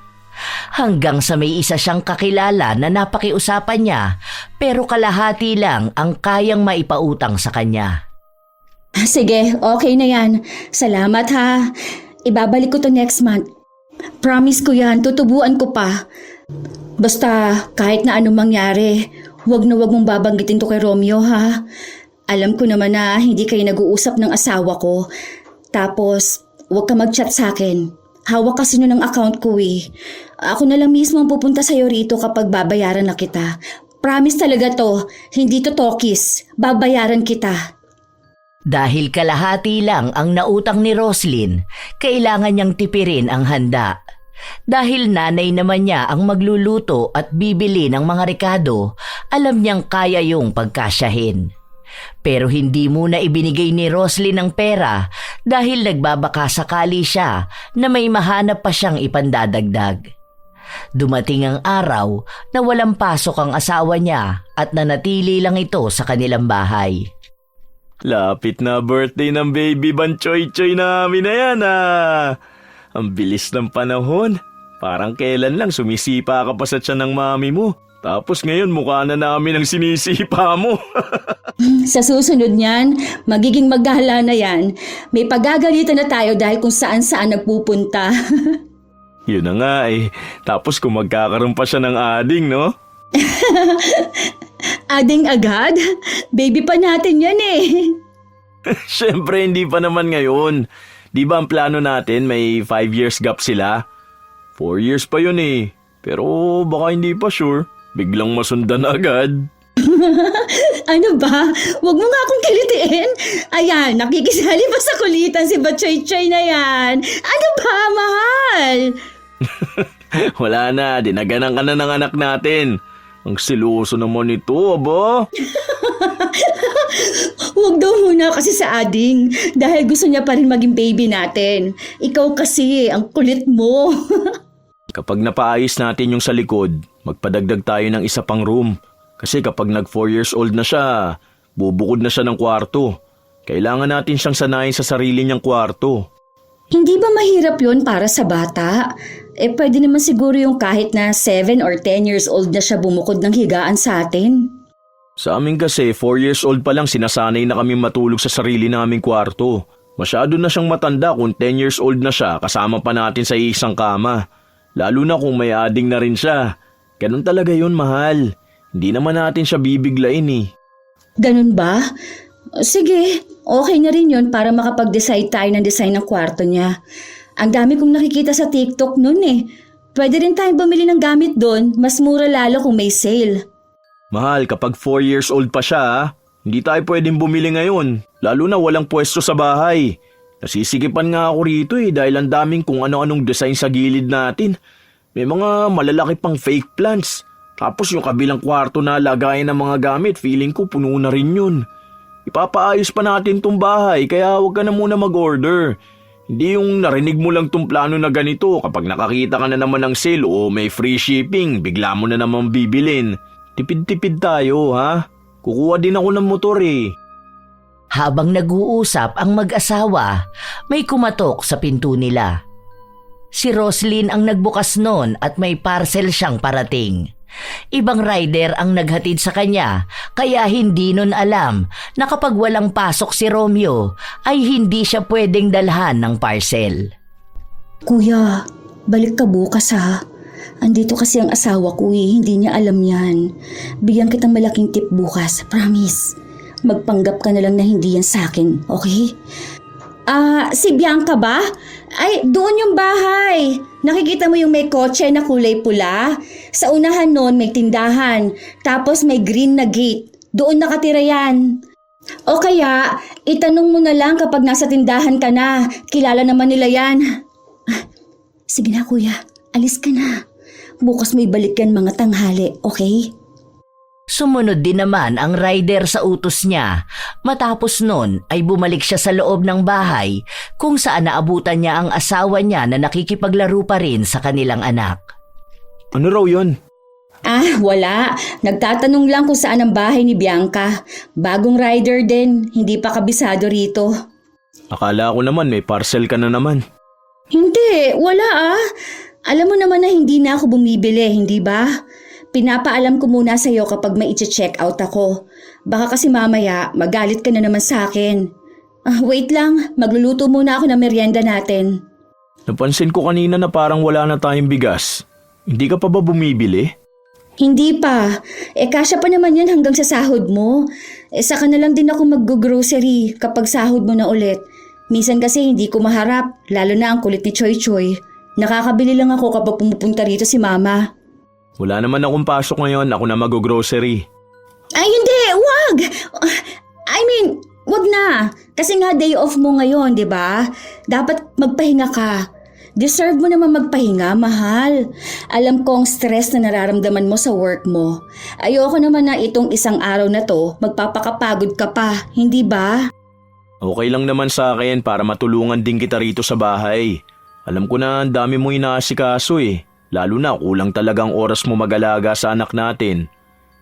Hanggang sa may isa siyang kakilala na napakiusapan niya pero kalahati lang ang kayang maipautang sa kanya. Sige, okay na yan. Salamat ha. Ibabalik ko to next month. Promise ko yan, tutubuan ko pa. Basta kahit na anong mangyari, wag na wag mong babanggitin to kay Romeo ha. Alam ko naman na hindi kayo nag-uusap ng asawa ko. Tapos, wag ka mag-chat sa akin. Hawak kasi nun ang account ko eh. Ako na lang mismo ang pupunta sa'yo rito kapag babayaran na kita. Promise talaga to, hindi to tokis. Babayaran kita. Dahil kalahati lang ang nautang ni Roslyn, kailangan niyang tipirin ang handa. Dahil nanay naman niya ang magluluto at bibili ng mga rekado, alam niyang kaya yung pagkasyahin. Pero hindi muna ibinigay ni Roslyn ang pera dahil nagbabaka sakali siya na may mahanap pa siyang ipandadagdag. Dumating ang araw na walang pasok ang asawa niya at nanatili lang ito sa kanilang bahay. Lapit na birthday ng baby Banchoy Choy namin na yan ah. Ang bilis ng panahon. Parang kailan lang sumisipa ka pa sa tiyan ng mami mo. Tapos ngayon mukha na namin ang sinisipa mo. Sa susunod niyan, magiging magala na yan. May pagagalitan na tayo dahil kung saan-saan nagpupunta. Yun na nga eh. Tapos kung magkakaroon pa siya ng ading, no? Ading agad? Baby pa natin yan eh. Siyempre, hindi pa naman ngayon. Di ba ang plano natin may 5 years gap sila? 4 years pa yun eh. Pero baka hindi pa sure. Biglang masundan agad. Ano ba? Huwag mo nga akong kilitiin. Ayan, nakikisali pa sa kulitan si Batchoy-choy na yan. Ano ba, mahal? Wala na, dinaganan ka na ng anak natin. Ang siluso naman ito, aba. Huwag daw muna kasi sa ading dahil gusto niya pa rin maging baby natin. Ikaw kasi, ang kulit mo. Kapag napaayos natin yung sa likod, magpadagdag tayo ng isa pang room. Kasi kapag nag 4 years old na siya, bubukod na siya ng kwarto. Kailangan natin siyang sanayin sa sarili niyang kwarto. Hindi ba mahirap yon para sa bata? Pwede naman siguro yung kahit na 7 or 10 years old na siya bumukod ng higaan sa atin. Sa amin kasi, 4 years old pa lang sinasanay na kami matulog sa sarili naming kwarto. Masyado na siyang matanda kung 10 years old na siya kasama pa natin sa isang kama. Lalo na kung may ading na rin siya. Ganun talaga yun, mahal. Hindi naman natin siya bibiglain eh. Ganun ba? Sige, okay na rin yun para makapag-decide tayo ng design ng kwarto niya. Ang dami kong nakikita sa TikTok nun eh. Pwede rin tayong bumili ng gamit doon, mas mura lalo kung may sale. Mahal, kapag 4 years old pa siya, hindi tayo pwedeng bumili ngayon. Lalo na walang pwesto sa bahay. Nasisikipan nga ako rito eh dahil ang daming kung ano-anong design sa gilid natin. May mga malalaki pang fake plants. Tapos yung kabilang kwarto na lagayan ng mga gamit, feeling ko puno na rin yun. Ipapaayos pa natin tong bahay kaya huwag ka na muna mag-order. Hindi yung narinig mo lang tong plano na ganito kapag nakakita ka na naman ng sale o may free shipping, bigla mo na naman bibilin. Tipid-tipid tayo ha? Kukuha din ako ng motor eh. Habang nag-uusap ang mag-asawa, may kumatok sa pinto nila. Si Roslyn ang nagbukas noon at may parcel siyang parating. Ibang rider ang naghatid sa kanya kaya hindi nun alam na kapag walang pasok si Romeo ay hindi siya pwedeng dalhan ng parcel. Kuya, balik ka bukas ha. Andito kasi ang asawa ko eh, hindi niya alam yan. Bigyan kitang malaking tip bukas, promise. Magpanggap ka na lang na hindi yan sa akin, okay? Si Bianca ba? Ay, doon yung bahay. Nakikita mo yung may kotse na kulay pula? Sa unahan noon may tindahan, tapos may green na gate. Doon nakatira yan. O kaya, itanong mo na lang kapag nasa tindahan ka na. Kilala naman nila yan. Sige na kuya, alis ka na. Bukas may balik yan mga tanghali, okay? Sumunod din naman ang rider sa utos niya. Matapos nun ay bumalik siya sa loob ng bahay kung saan naabutan niya ang asawa niya na nakikipaglaro pa rin sa kanilang anak. Ano raw yun? Wala. Nagtatanong lang kung saan ang bahay ni Bianca. Bagong rider din, hindi pa kabisado rito. Akala ko naman may parcel ka na naman. Hindi, wala Alam mo naman na hindi na ako bumibili, hindi ba? Pinapaalam ko muna sa iyo kapag may i-check out ako. Baka kasi mamaya magalit ka na naman sa akin. Wait lang, magluluto muna ako ng merienda natin. Napansin ko kanina na parang wala na tayong bigas. Hindi ka pa ba bumibili? Hindi pa. Kasya pa naman yan hanggang sa sahod mo. Saka na lang din ako mag-grocery kapag sahod mo na ulit. Minsan kasi hindi ko maharap, lalo na ang kulit ni Choy Choy. Nakakabili lang ako kapag pumupunta rito si Mama. Wala naman akong pasok ngayon, ako na mag-grocery. Ay hindi, wag! Wag na. Kasi nga day off mo ngayon, di ba? Dapat magpahinga ka. Deserve mo naman magpahinga, mahal. Alam ko ang stress na nararamdaman mo sa work mo. Ayoko naman na itong isang araw na to, magpapakapagod ka pa, hindi ba? Okay lang naman sa akin para matulungan din kita rito sa bahay. Alam ko na ang dami mo inaasikaso eh. Lalo na kulang talagang oras mo mag-alaga sa anak natin.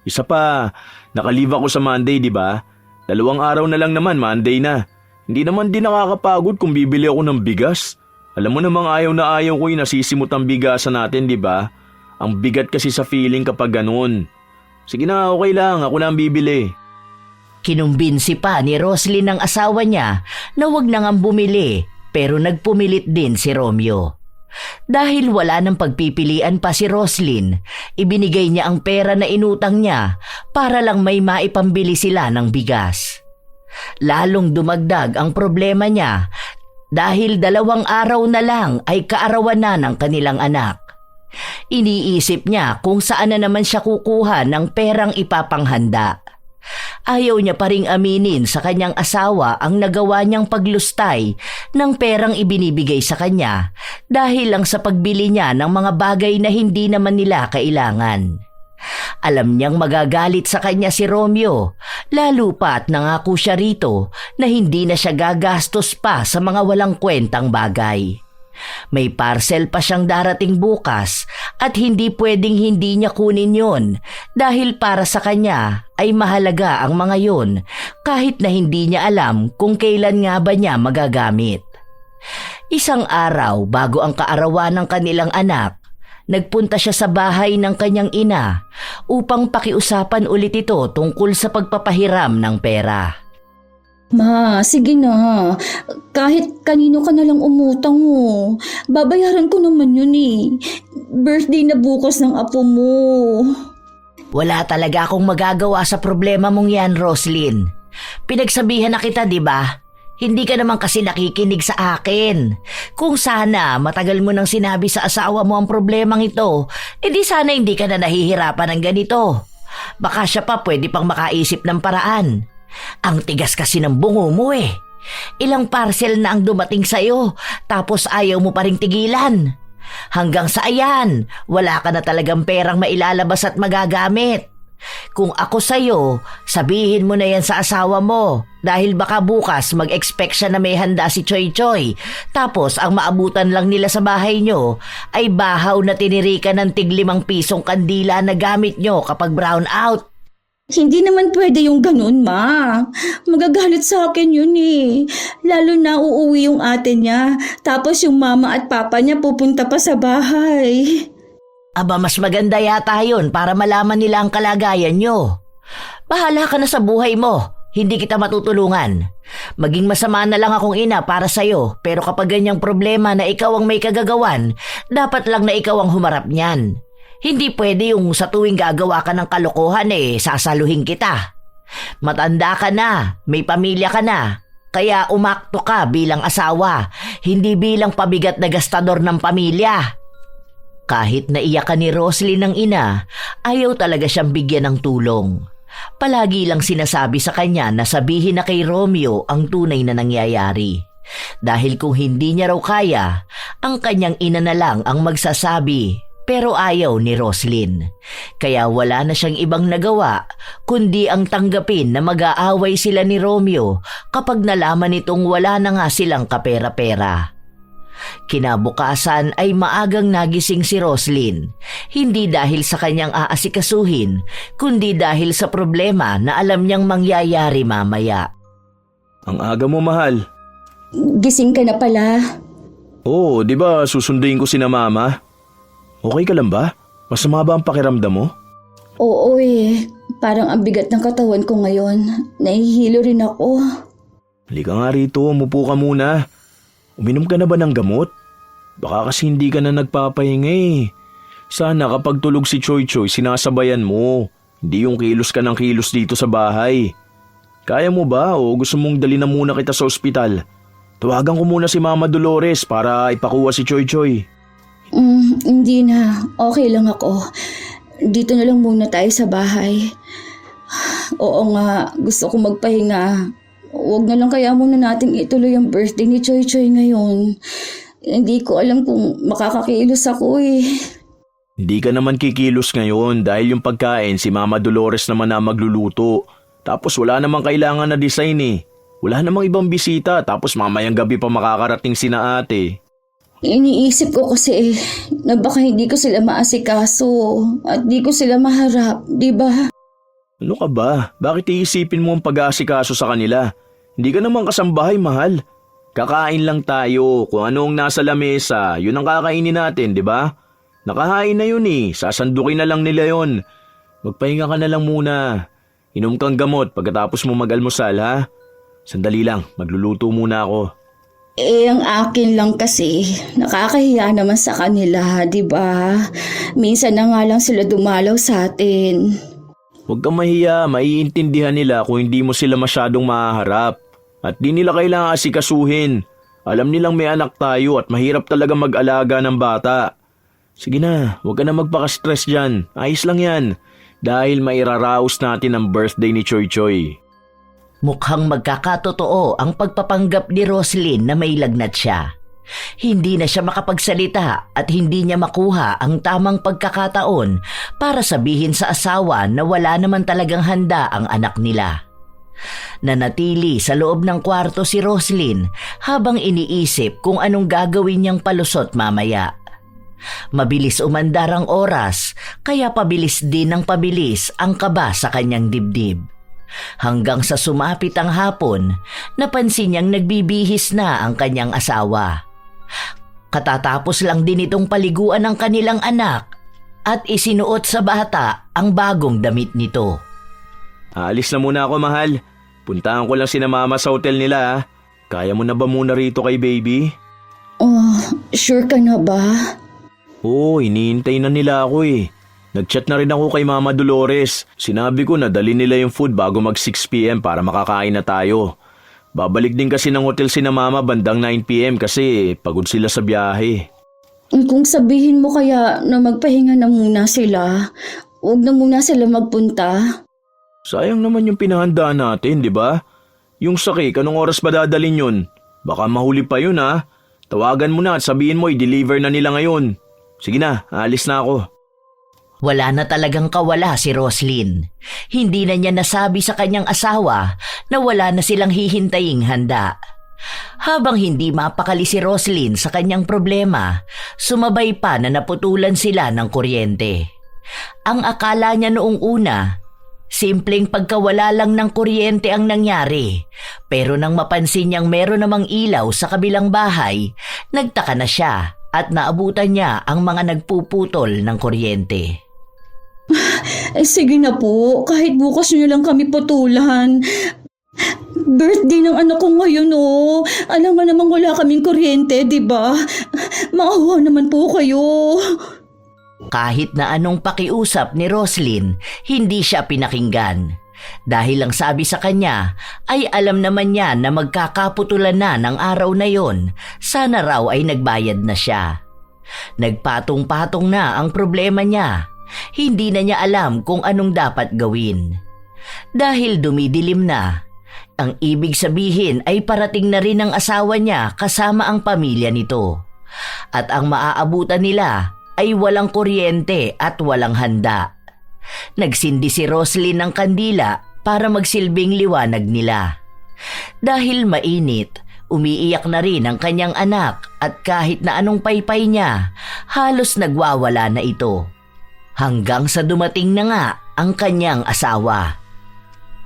Isa pa, nakalive ako sa Monday, di ba? 2 araw na lang naman, Monday na. Hindi naman din nakakapagod kung bibili ako ng bigas. Alam mo namang ayaw na ayaw ko yung nasisimut ang bigasan natin, di ba? Ang bigat kasi sa feeling kapag ganun. Sige na, okay lang. Ako na ang bibili. Kinumbinsi pa ni Roslyn ang asawa niya na wag na ngang bumili pero nagpumilit din si Romeo. Dahil wala nang pagpipilian pa si Roslyn, ibinigay niya ang pera na inutang niya para lang may maipambili sila ng bigas. Lalong dumagdag ang problema niya dahil 2 araw na lang ay kaarawan na ng kanilang anak. Iniisip niya kung saan na naman siya kukuha ng perang ipapanghanda. Ayaw niya pa ring aminin sa kanyang asawa ang nagawa niyang paglustay ng perang ibinibigay sa kanya dahil lang sa pagbili niya ng mga bagay na hindi naman nila kailangan. Alam niyang magagalit sa kanya si Romeo, lalo pa't nangako siya rito na hindi na siya gagastos pa sa mga walang kwentang bagay. May parcel pa siyang darating bukas at hindi pwedeng hindi niya kunin yon dahil para sa kanya ay mahalaga ang mga yon kahit na hindi niya alam kung kailan nga ba niya magagamit. Isang araw bago ang kaarawan ng kanilang anak, nagpunta siya sa bahay ng kanyang ina upang pakiusapan ulit ito tungkol sa pagpapahiram ng pera. Ma, sige na. Kahit kanino ka na lang umutang mo. Babayaran ko naman yun eh. Birthday na bukas ng apo mo. Wala talaga akong magagawa sa problema mong yan, Roslyn. Pinagsabihan na kita, di ba? Hindi ka naman kasi nakikinig sa akin. Kung sana matagal mo nang sinabi sa asawa mo ang problemang ito, edi sana hindi ka na nahihirapan ng ganito. Baka siya pa pwede pang makaisip ng paraan. Ang tigas kasi ng bungo mo eh. Ilang parcel na ang dumating sa'yo, tapos ayaw mo pa ring tigilan. Hanggang sa ayan, wala ka na talagang perang mailalabas at magagamit. Kung ako sa'yo, sabihin mo na yan sa asawa mo dahil baka bukas mag-expect siya na may handa si Choy Choy. Tapos ang maabutan lang nila sa bahay nyo ay bahaw na tinirikan ng tig-5 pisong kandila na gamit nyo kapag brown out. Hindi naman pwede yung ganun, ma. Magagalit sa akin yun eh. Lalo na uuwi yung ate niya. Tapos yung mama at papa niya pupunta pa sa bahay. Aba, mas maganda yata yun para malaman nila ang kalagayan nyo. Bahala ka na sa buhay mo. Hindi kita matutulungan. Maging masama na lang akong ina para sa'yo, pero kapag ganyang problema na ikaw ang may kagagawan, dapat lang na ikaw ang humarap niyan. Hindi pwede yung sa tuwing gagawa ka ng kalokohan sasaluhin kita. Matanda ka na, may pamilya ka na, kaya umakto ka bilang asawa, hindi bilang pabigat na gastador ng pamilya. Kahit naiyakan ni Roslyn ng ina, ayaw talaga siyang bigyan ng tulong. Palagi lang sinasabi sa kanya na sabihin na kay Romeo ang tunay na nangyayari. Dahil kung hindi niya raw kaya, ang kanyang ina na lang ang magsasabi. Pero ayaw ni Roslyn. Kaya wala na siyang ibang nagawa kundi ang tanggapin na mag-aaway sila ni Romeo kapag nalaman nitong wala na nga silang kapera-pera. Kinabukasan ay maagang nagising si Roslyn, hindi dahil sa kanyang aasikasuhin, kundi dahil sa problema na alam niyang mangyayari mamaya. Ang aga mo, mahal. Gising ka na pala. Oo, di ba susunduin ko sina mama? Okay ka lang ba? Masama ba ang pakiramdam mo? Oo eh. Parang ang bigat ng katawan ko ngayon. Nahihilo rin ako. Halika nga rito, umupo ka muna. Uminom ka na ba ng gamot? Baka kasi hindi ka na nagpapahinga eh. Sana kapag tulog si Choy Choy, sinasabayan mo. Hindi yung kilos ka ng kilos dito sa bahay. Kaya mo ba o gusto mong dali na muna kita sa ospital? Tawagan ko muna si Mama Dolores para ipakuha si Choy Choy. Hindi na. Okay lang ako. Dito na lang muna tayo sa bahay. Oo nga, gusto ko magpahinga. Huwag na lang kaya muna natin ituloy ang birthday ni Choy Choy ngayon. Hindi ko alam kung makakakilos ako eh. Hindi ka naman kikilos ngayon dahil yung pagkain si Mama Dolores naman na magluluto. Tapos wala namang kailangan na design eh. Wala namang ibang bisita tapos mamayang gabi pa makakarating sina ate. Iniisip ko kasi na baka hindi ko sila maasikaso at di ko sila maharap, di ba? Ano ka ba? Bakit iisipin mo ang pag-aasikaso sa kanila? Hindi ka naman kasambahay, mahal. Kakain lang tayo. Kung ano ang nasa lamesa, yun ang kakainin natin, di ba? Nakahain na yun eh. Sasandukin na lang nila yun. Magpahinga ka na lang muna. Inom kang gamot pagkatapos mo mag-almusal, ha? Sandali lang, magluluto muna ako. Ang akin lang kasi, nakakahiya naman sa kanila, di ba? Minsan na nga lang sila dumalaw sa atin. Huwag kang mahiya, maiintindihan nila kung hindi mo sila masyadong mahaharap. At di nila kailangan asikasuhin. Alam nilang may anak tayo at mahirap talaga mag-alaga ng bata. Sige na, huwag ka na magpaka-stress dyan. Ayos lang yan. Dahil mairaraos natin ang birthday ni Choy Choy. Mukhang magkakatotoo ang pagpapanggap ni Roslyn na may lagnat siya. Hindi na siya makapagsalita at hindi niya makuha ang tamang pagkakataon para sabihin sa asawa na wala naman talagang handa ang anak nila. Nanatili sa loob ng kwarto si Roslyn habang iniisip kung anong gagawin niyang palusot mamaya. Mabilis umandar ang oras kaya pabilis din ng pabilis ang kaba sa kanyang dibdib. Hanggang sa sumapit ang hapon, napansin niyang nagbibihis na ang kanyang asawa. Katatapos lang din itong paliguan ng kanilang anak at isinuot sa bata ang bagong damit nito. Aalis na muna ako, mahal. Puntahan ko lang sina mama sa hotel nila, ha? Kaya mo na ba muna rito kay baby? Oh, sure ka na ba? Oo, iniintay na nila ako eh. Nag-chat na rin ako kay Mama Dolores. Sinabi ko na dali nila yung food bago mag 6 p.m. para makakain na tayo. Babalik din kasi ng hotel sina Mama bandang 9 p.m. kasi pagod sila sa biyahe. Kung sabihin mo kaya na magpahinga na muna sila, huwag na muna sila magpunta. Sayang naman yung pinahanda natin, di ba? Yung sakik, anong oras ba dadalhin yun? Baka mahuli pa yun, ha? Tawagan mo na at sabihin mo i-deliver na nila ngayon. Sige na, alis na ako. Wala na talagang kawala si Roslyn. Hindi na niya nasabi sa kanyang asawa na wala na silang hihintaying handa. Habang hindi mapakali si Roslyn sa kanyang problema, sumabay pa na naputulan sila ng kuryente. Ang akala niya noong una, simpleng pagkawala lang ng kuryente ang nangyari. Pero nang mapansin niyang meron namang ilaw sa kabilang bahay, nagtaka na siya at naabutan niya ang mga nagpuputol ng kuryente. Sige na po, kahit bukas nyo lang kami putulan. Birthday ng anak ko ngayon, oh. Alam nga namang wala kaming kuryente, di ba? Maawa naman po kayo. Kahit na anong pakiusap ni Roslyn, hindi siya pinakinggan. Dahil ang sabi sa kanya ay alam naman niya na magkakaputulan na ng araw na yon, sana raw ay nagbayad na siya. Nagpatong-patong na ang problema niya. Hindi na niya alam kung anong dapat gawin. Dahil dumidilim na, ang ibig sabihin ay parating na rin ang asawa niya kasama ang pamilya nito. At ang maaabutan nila ay walang kuryente at walang handa. Nagsindi si Roslyn ng kandila para magsilbing liwanag nila. Dahil mainit, umiiyak na rin ang kanyang anak at kahit na anong paypay niya, halos nagwawala na ito. Hanggang sa dumating na nga ang kanyang asawa.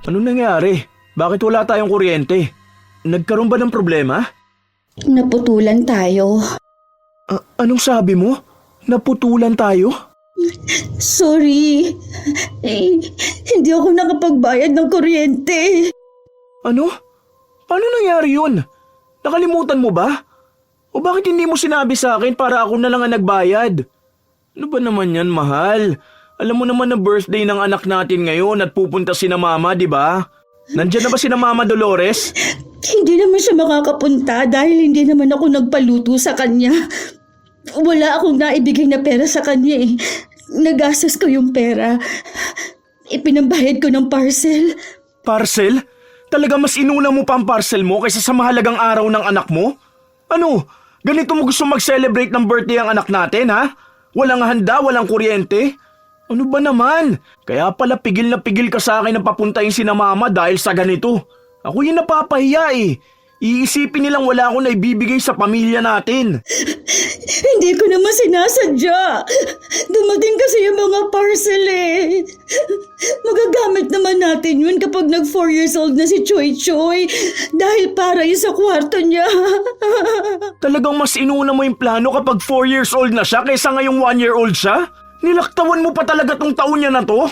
Ano nangyari? Bakit wala tayong kuryente? Nagkaroon ba ng problema? Naputulan tayo. Anong sabi mo? Naputulan tayo? Sorry. Hindi ako nakapagbayad ng kuryente. Ano? Paano nangyari yun? Nakalimutan mo ba? O bakit hindi mo sinabi sa akin para ako na lang ang nagbayad? Ano ba naman yan, mahal? Alam mo naman na birthday ng anak natin ngayon at pupunta sina Mama, di ba? Nandiyan na ba sina Mama Dolores? Hindi naman siya makakapunta dahil hindi naman ako nagpaluto sa kanya. Wala akong naibigay na pera sa kanya eh. Nagastos ko yung pera. Ipinambayad ko ng parcel. Parcel? Talaga mas inuna mo pa ang parcel mo kaysa sa mahalagang araw ng anak mo? Ano? Ganito mo gusto mag-celebrate ng birthday ang anak natin, ha? Walang handa, walang kuryente? Ano ba naman? Kaya pala pigil na pigil ka sa akin na papuntahin sina Mama dahil sa ganito. Ako yung napapahiya eh. Iisipin nilang wala akong naibibigay sa pamilya natin. Hindi ko naman sinasadya. Dumating kasi yung mga parcel eh. Magagamit naman natin yun kapag nag 4 years old na si Choy Choy. Dahil para yun sa kwarto niya. Talagang mas inuna mo yung plano kapag 4 years old na siya kaysa ngayong 1 year old siya? Nilaktawan mo pa talaga tong taon niya na to?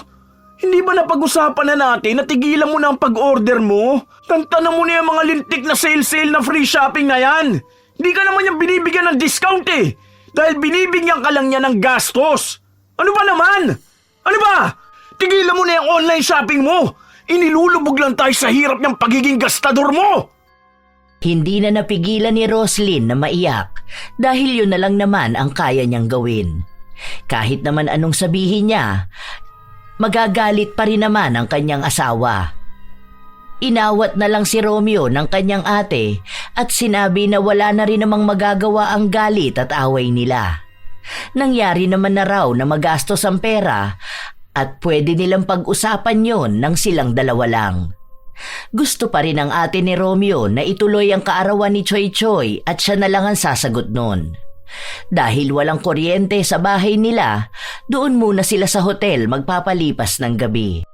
Hindi ba napag-usapan na natin na tigilan mo na ang pag-order mo? Tantanan mo na yung mga lintik na sale na free shopping na yan. Hindi ka naman yung binibigyan ng discount eh. Dahil binibigyan ka lang niya ng gastos. Ano ba naman? Ano ba? Tigilan mo na yung online shopping mo. Inilulubog lang tayo sa hirap ng pagiging gastador mo. Hindi na napigilan ni Roslyn na maiyak dahil yun na lang naman ang kaya niyang gawin. Kahit naman anong sabihin niya, magagalit pa rin naman ang kanyang asawa. Inawat na lang si Romeo ng kanyang ate at sinabi na wala na rin namang magagawa ang galit at away nila. Nangyari naman na raw na magastos ang pera at pwede nilang pag-usapan yon ng silang dalawa lang. Gusto pa rin ang ate ni Romeo na ituloy ang kaarawan ni Choy Choy at siya na lang ang sasagot nun. Dahil walang kuryente sa bahay nila, doon muna sila sa hotel magpapalipas ng gabi.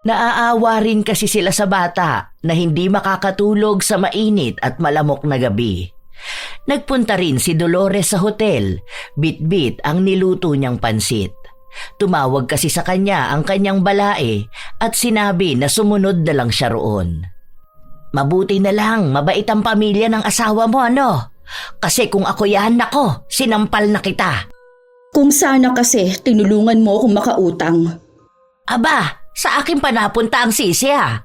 Naaawa rin kasi sila sa bata na hindi makakatulog sa mainit at malamok na gabi. Nagpunta rin si Dolores sa hotel, bit-bit ang niluto niyang pansit. Tumawag kasi sa kanya ang kanyang balae at sinabi na sumunod na lang siya roon. Mabuti na lang, mabait ang pamilya ng asawa mo, ano? Kasi kung ako yan, nako, sinampal na kita. Kung sana kasi tinulungan mo akong makautang. Aba, sa akin pa napunta ang sisi ha.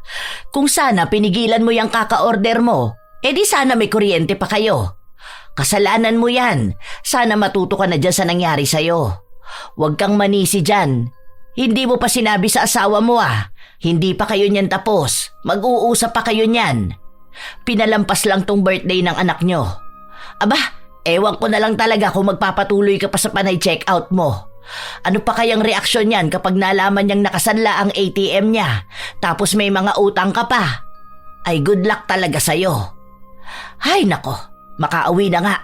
Kung sana pinigilan mo yung kaka-order mo, edi sana may kuryente pa kayo. Kasalanan mo yan, sana matuto ka na dyan sa nangyari sa'yo. Huwag kang manisi dyan. Hindi mo pa sinabi sa asawa mo hindi pa kayo niyan tapos, mag-uusap pa kayo niyan. Pinalampas lang tong birthday ng anak nyo. Aba, ewan ko na lang talaga kung magpapatuloy ka pa sa panay check-out mo. Ano pa kayang reaksyon niyan kapag nalaman niyang nakasanla ang ATM niya, tapos may mga utang ka pa? Ay good luck talaga sa'yo. Ay nako, makauwi na nga.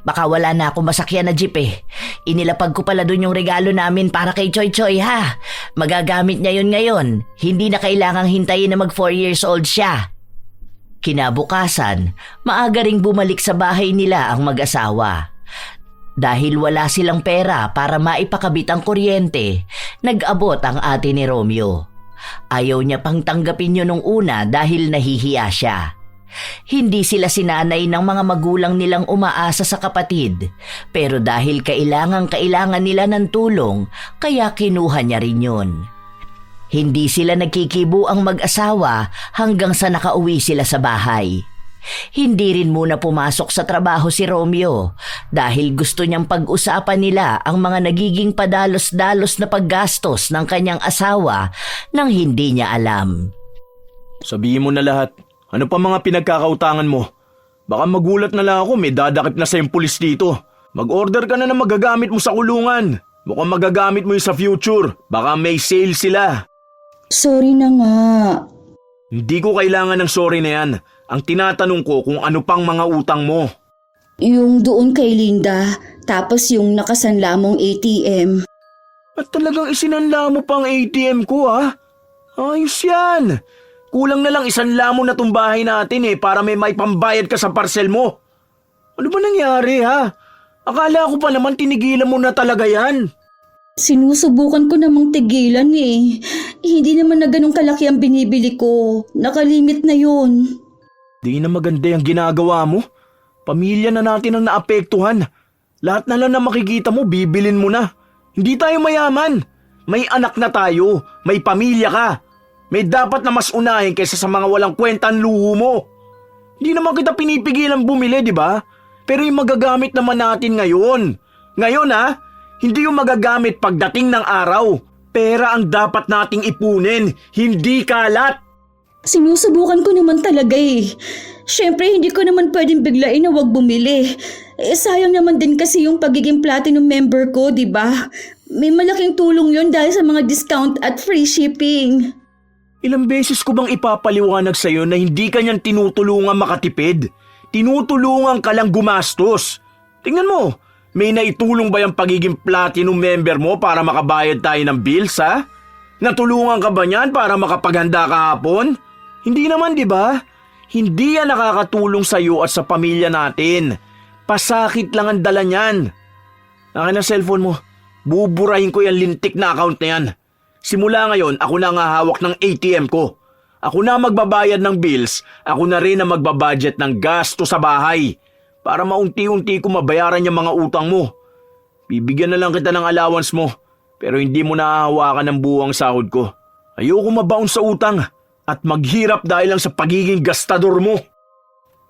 Baka wala na akong masakyan na jeep eh. Inilapag ko pala dun yung regalo namin para kay Choy Choy ha. Magagamit niya yun ngayon. Hindi na kailangang hintayin na mag 4 years old siya. Kinabukasan, maaga ring bumalik sa bahay nila ang mag-asawa. Dahil wala silang pera para maipakabit ang kuryente, nag-abot ang ate ni Romeo. Ayaw niya pang tanggapin yun nung una dahil nahihiya siya. Hindi sila sinanay ng mga magulang nilang umaasa sa kapatid, pero dahil kailangan nila ng tulong, kaya kinuha niya rin yun. Hindi sila nagkikibo ang mag-asawa hanggang sa nakauwi sila sa bahay. Hindi rin muna pumasok sa trabaho si Romeo dahil gusto niyang pag-usapan nila ang mga nagiging padalos-dalos na paggastos ng kanyang asawa nang hindi niya alam. Sabihin mo na lahat. Ano pa mga pinagkakautangan mo? Baka magulat na lang ako, may dadakip na sa yung pulis dito. Mag-order ka na magagamit mo sa kulungan. Mukhang magagamit mo yung sa future. Baka may sale sila. Sorry na nga. Hindi ko kailangan ng sorry na yan. Ang tinatanong ko kung ano pang mga utang mo. Yung doon kay Linda, tapos yung nakasanla mong ATM. At talagang isinanla mo pang ATM ko Ayos yan. Kulang na lang isanla mo na tong bahay natin para may pambayad ka sa parcel mo. Ano ba nangyari Akala ko pa naman tinigilan mo na talaga yan. Sinusubukan ko namang tigilan Hindi naman na ganun kalaki ang binibili ko. Nakalimit na yun. Di na maganda yung ginagawa mo. Pamilya na natin ang naapektuhan. Lahat na lang na makikita mo, bibilin mo na. Hindi tayo mayaman. May anak na tayo. May pamilya ka. May dapat na mas unahin kaysa sa mga walang kwentang luho mo. Hindi naman kita pinipigilan bumili, di ba? Pero yung magagamit naman natin ngayon. Ngayon hindi yung magagamit pagdating ng araw. Pera ang dapat nating ipunin, hindi kalat. Sinusubukan ko naman talaga Siyempre, hindi ko naman pwedeng biglain na wag bumili. Sayang naman din kasi yung pagiging platinum member ko, di ba? May malaking tulong yun dahil sa mga discount at free shipping. Ilang beses ko bang ipapaliwanag sa'yo na hindi ka niyan tinutulungan makatipid? Tinutulungan ka lang gumastos. Tingnan mo, may naitulong ba yung pagiging platinum member mo para makabayad tayo ng bills Natulungan ka ba niyan para makapaghanda kahapon? Hindi naman, di ba? Hindi yan nakakatulong sa'yo at sa pamilya natin. Pasakit lang ang dala niyan. Akin ang cellphone mo. Buburahin ko yung lintik na account na yan. Simula ngayon, ako na ang hahawak ng ATM ko. Ako na magbabayad ng bills, ako na rin ang magbabudget ng gasto sa bahay para maunti-unti ko mabayaran yung mga utang mo. Bibigyan na lang kita ng allowance mo, pero hindi mo nahahawakan ng buwang sahod ko. Ayoko mabaon sa utang at maghirap dahil lang sa pagiging gastador mo.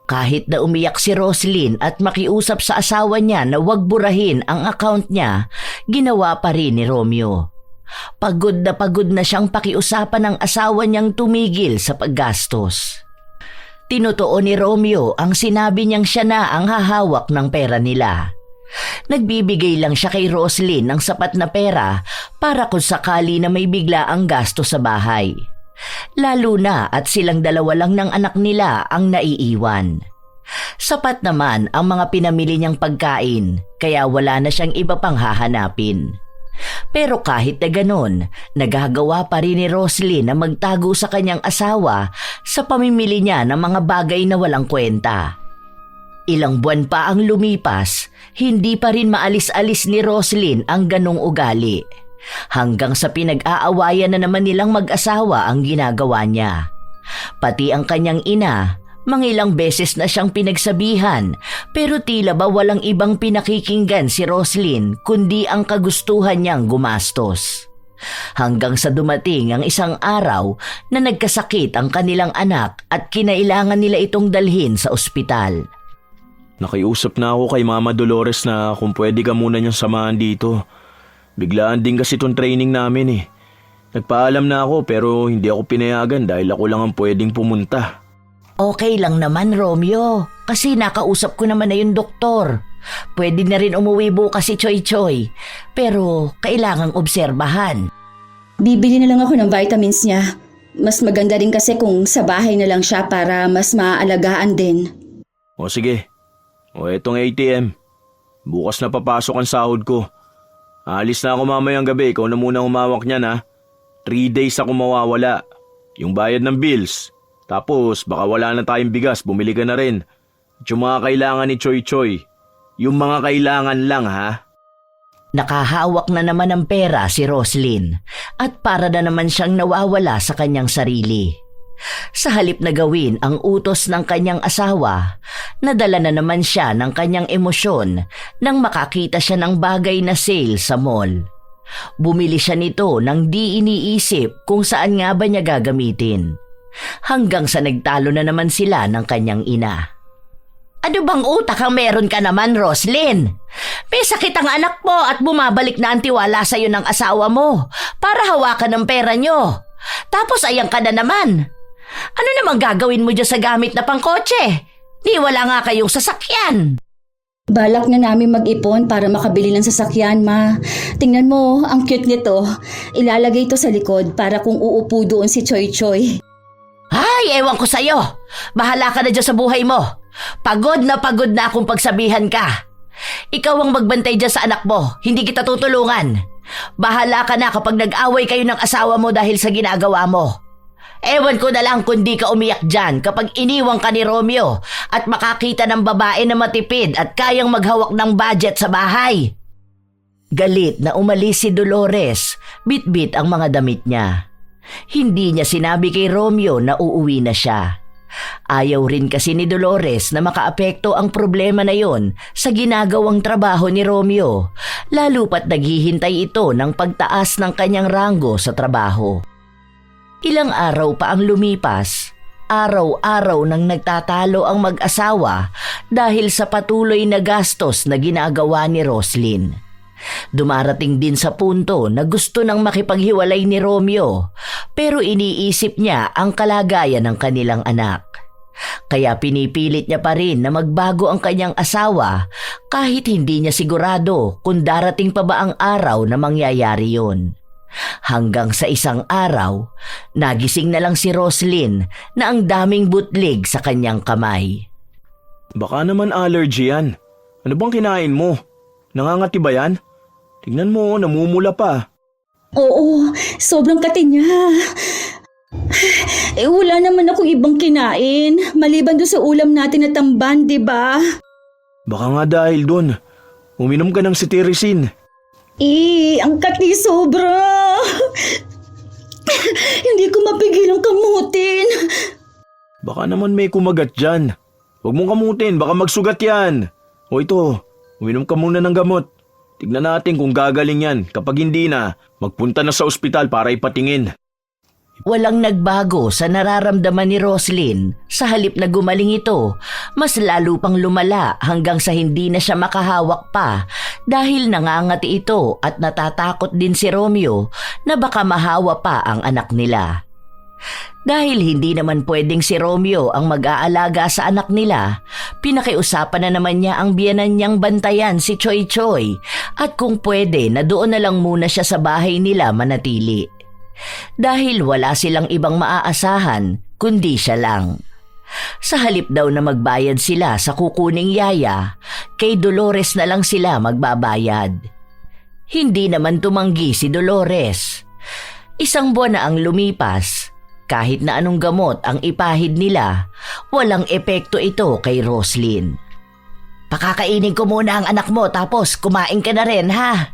Kahit na umiyak si Roslyn at makiusap sa asawa niya na huwag burahin ang account niya, ginawa pa rin ni Romeo. Pagod na siyang pakiusapan ng asawa niyang tumigil sa paggastos. Tinutuon ni Romeo ang sinabi niyang siya na ang hahawak ng pera nila. Nagbibigay lang siya kay Roslyn ng sapat na pera para kung sakali na may bigla ang gasto sa bahay. Lalo na at silang dalawa lang ng anak nila ang naiiwan. Sapat naman ang mga pinamili niyang pagkain kaya wala na siyang iba pang hahanapin. Pero kahit na ganon, nagagawa pa rin ni Roslyn na magtago sa kanyang asawa sa pamimili niya ng mga bagay na walang kwenta. Ilang buwan pa ang lumipas, hindi pa rin maalis-alis ni Roslyn ang ganong ugali. Hanggang sa pinag-aawayan na naman nilang mag-asawa ang ginagawa niya. Pati ang kanyang ina, mangilang beses na siyang pinagsabihan pero tila ba walang ibang pinakikinggan si Roslyn kundi ang kagustuhan niyang gumastos. Hanggang sa dumating ang isang araw na nagkasakit ang kanilang anak at kinailangan nila itong dalhin sa ospital. Nakiusap na ako kay Mama Dolores na kung pwede ka muna niyang samahan dito. Biglaan din kasi itong training namin eh. Nagpaalam na ako pero hindi ako pinayagan dahil ako lang ang pwedeng pumunta. Okay lang naman, Romeo, kasi nakausap ko naman na yung doktor. Pwede na rin umuwi bukas si Choy Choy, pero kailangang obserbahan. Bibili na lang ako ng vitamins niya. Mas maganda rin kasi kung sa bahay na lang siya para mas maaalagaan din. O sige, o etong ATM. Bukas na papasok ang sahod ko. Alis na ako mamayang gabi, ikaw na muna humawak niyan ha. 3 days ako mawawala. Yung bayad ng bills. Tapos baka wala na tayong bigas, bumili ka na rin. At yung mga kailangan ni Choy Choy. Yung mga kailangan lang ha. Nakahawak na naman ng pera si Roslyn at para na naman siyang nawawala sa kanyang sarili. Sa halip na gawin ang utos ng kanyang asawa, nadala na naman siya ng kanyang emosyon nang makakita siya ng bagay na sale sa mall. Bumili siya nito nang di iniisip kung saan nga ba niya gagamitin. Hanggang sa nagtalo na naman sila ng kanyang ina. Ano bang utak ang meron ka naman, Roslyn? May sakit ang anak mo at bumabalik na ang tiwala sa'yo ng asawa mo para hawakan ng pera nyo. Tapos ayan ka na naman. Ano namang gagawin mo dyan sa gamit na pangkotse? Di wala nga kayong sasakyan. Balak na namin mag-ipon para makabili ng sasakyan, Ma. Tingnan mo, ang cute nito. Ilalagay ito sa likod para kung uupo doon si Choy Choy. Ay, ewan ko sa'yo. Bahala ka na dyan sa buhay mo. Pagod na akong pagsabihan ka. Ikaw ang magbantay dyan sa anak mo, hindi kita tutulungan. Bahala ka na kapag nag-away kayo ng asawa mo dahil sa ginagawa mo. Ewan ko na lang kung di ka umiyak dyan kapag iniwang ka ni Romeo at makakita ng babae na matipid at kayang maghawak ng budget sa bahay. Galit na umalis si Dolores, bit-bit ang mga damit niya. Hindi niya sinabi kay Romeo na uuwi na siya. Ayaw rin kasi ni Dolores na makaapekto ang problema na yon sa ginagawang trabaho ni Romeo, lalo pat naghihintay ito ng pagtaas ng kanyang ranggo sa trabaho. Ilang araw pa ang lumipas, araw-araw nang nagtatalo ang mag-asawa dahil sa patuloy na gastos na ginagawa ni Roslyn. Dumarating din sa punto na gusto nang makipaghiwalay ni Romeo pero iniisip niya ang kalagayan ng kanilang anak. Kaya pinipilit niya pa rin na magbago ang kanyang asawa kahit hindi niya sigurado kung darating pa ba ang araw na mangyayari yon. Hanggang sa isang araw, nagising na lang si Roslyn na ang daming butlig sa kanyang kamay. Baka naman allergy yan. Ano bang kinain mo? Nangangati ba yan? Tingnan mo, namumula pa. Oo, sobrang kati niya. Wala naman akong ibang kinain. Maliban doon sa ulam natin na tamban, di ba? Baka nga dahil doon. Uminom ka ng cetirizine. Ang kati sobra. Hindi ko mapigilang kamutin. Baka naman may kumagat dyan. Huwag mong kamutin, baka magsugat yan. O ito, uminom ka muna ng gamot. Tignan natin kung gagaling yan. Kapag hindi na, magpunta na sa ospital para ipatingin. Walang nagbago sa nararamdaman ni Roslyn. Sa halip na gumaling ito, mas lalo pang lumala hanggang sa hindi na siya makahawak pa dahil nangangati ito at natatakot din si Romeo na baka mahawa pa ang anak nila. Dahil hindi naman pwedeng si Romeo ang mag-aalaga sa anak nila, pinakiusapan na naman niya ang biyenan niyang bantayan si Choy Choy at kung pwede na doon na lang muna siya sa bahay nila manatili. Dahil wala silang ibang maaasahan kundi siya lang. Sa halip daw na magbayad sila sa kukuning yaya, kay Dolores na lang sila magbabayad. Hindi naman tumanggi si Dolores. 1 buwan na ang lumipas. Kahit na anong gamot ang ipahid nila, walang epekto ito kay Roslyn. Pakakainin ko muna ang anak mo tapos kumain ka na rin, ha?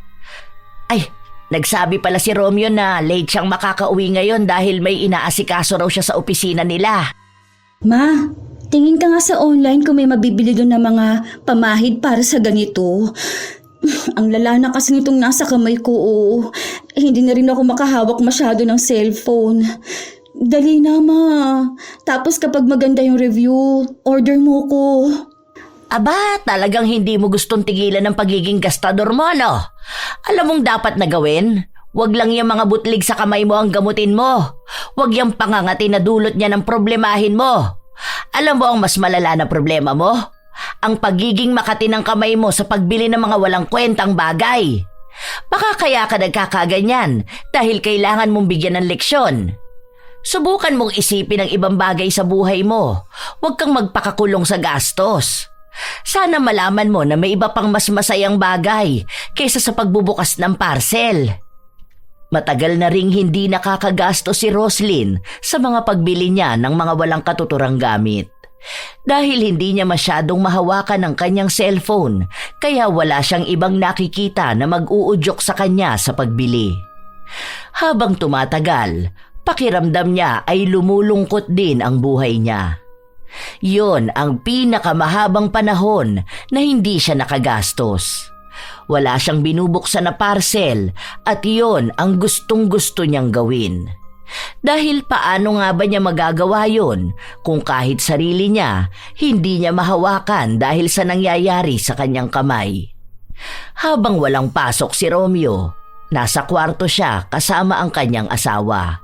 Ay, nagsabi pala si Romeo na late siyang makakauwi ngayon dahil may inaasikaso raw siya sa opisina nila. Ma, tingin ka nga sa online kung may mabibili doon na mga pamahid para sa ganito. Ang lala na kasi nitong nasa kamay ko, oh. Hindi na rin ako makahawak masyado ng cellphone. Dali na, ma. Tapos kapag maganda yung review, order mo ko. Aba, talagang hindi mo gustong tigilan ng pagiging gastador mo, no? Alam mong dapat na gawin? Huwag lang yung mga butlig sa kamay mo ang gamutin mo. Huwag yung pangangati na dulot niya ng problemahin mo. Alam mo ang mas malala na problema mo? Ang pagiging makati ng kamay mo sa pagbili ng mga walang kwentang bagay. Baka kaya ka nagkakaganyan dahil kailangan mong bigyan ng leksyon. Subukan mong isipin ang ibang bagay sa buhay mo. Huwag kang magpakakulong sa gastos. Sana malaman mo na may iba pang mas masayang bagay kaysa sa pagbubukas ng parcel. Matagal na ring hindi nakakagastos si Roslyn sa mga pagbili niya ng mga walang katuturang gamit. Dahil hindi niya masyadong mahawakan ang kanyang cellphone, kaya wala siyang ibang nakikita na mag-uudyok sa kanya sa pagbili. Habang tumatagal, pakiramdam niya ay lumulungkot din ang buhay niya. Yon ang pinakamahabang panahon na hindi siya nakagastos. Wala siyang binubuksan na parcel at yon ang gustong-gusto niyang gawin. Dahil paano nga ba niya magagawa yon kung kahit sarili niya hindi niya mahawakan dahil sa nangyayari sa kanyang kamay? Habang walang pasok si Romeo, nasa kwarto siya kasama ang kanyang asawa.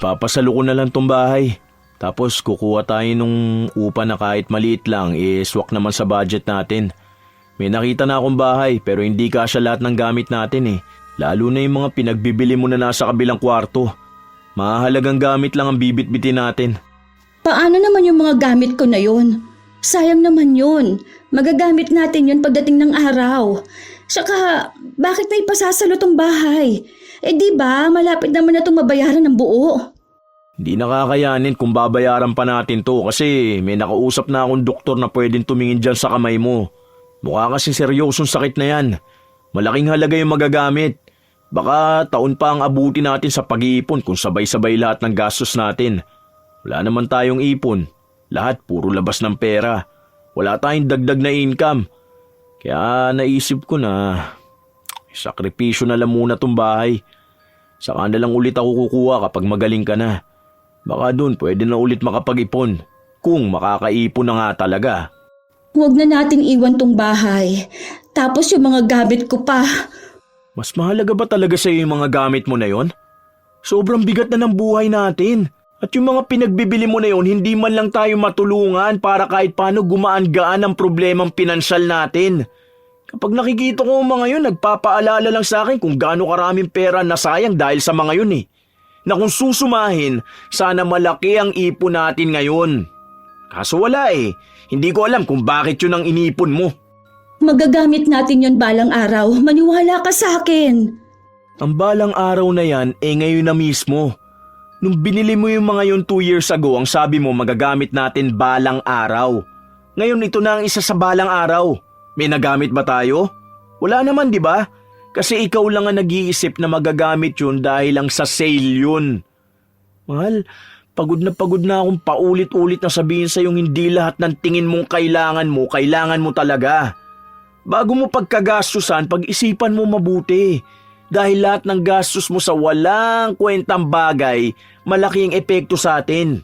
Papasalo ko na lang tong bahay. Tapos kukuha tayo nung upa na kahit maliit lang, swak naman sa budget natin. May nakita na akong bahay pero hindi kasya lahat ng gamit natin eh. Lalo na yung mga pinagbibili mo na nasa kabilang kwarto. Mahalagang gamit lang ang bibit-bitin natin. Paano naman yung mga gamit ko na yun? Sayang naman yun. Magagamit natin yun pagdating ng araw. Saka, bakit may pasasalo tong bahay? Di ba, malapit naman na itong mabayaran ng buo. Hindi nakakayanin kung babayaran pa natin to kasi may nakausap na akong doktor na pwedeng tumingin dyan sa kamay mo. Mukha kasi seryosong sakit na yan. Malaking halaga yung magagamit. Baka taon pa ang abuti natin sa pag-iipon kung sabay-sabay lahat ng gastos natin. Wala naman tayong ipon. Lahat puro labas ng pera. Wala tayong dagdag na income. Kaya naisip ko na sakripisyo na lang muna tong bahay. Saka na lang ulit ako kukuha kapag magaling ka na. Baka doon pwede na ulit makapag-ipon. Kung makakaipon na nga talaga. Huwag na nating iwan tong bahay. Tapos yung mga gamit ko pa. Mas mahalaga ba talaga sa iyo yung mga gamit mo na yon? Sobrang bigat na ng buhay natin. At yung mga pinagbibili mo na yon, hindi man lang tayo matulungan para kahit paano gumaan-gaan ang problemang pinansyal natin. Kapag nakikita ko ang mga yun, nagpapaalala lang sa akin kung gaano karaming pera nasayang dahil sa mga yun eh. Na kung susumahin, sana malaki ang ipon natin ngayon. Kaso wala eh. Hindi ko alam kung bakit yun ang inipon mo. Magagamit natin yon balang araw. Maniwala ka sa akin. Ang balang araw na yan ngayon na mismo. Nung binili mo yung mga yun 2 years ago, ang sabi mo magagamit natin balang araw. Ngayon ito na ang isa sa balang araw. May nagamit ba tayo? Wala naman, di ba? Kasi ikaw lang ang nag-iisip na magagamit yun dahil lang sa sale yun. Mahal, pagod na akong paulit-ulit na sabihin sa yung hindi lahat ng tingin mong kailangan mo talaga. Bago mo pagkagastusan, pag-isipan mo mabuti. Dahil lahat ng gastos mo sa walang kwentang bagay, malaking epekto sa atin.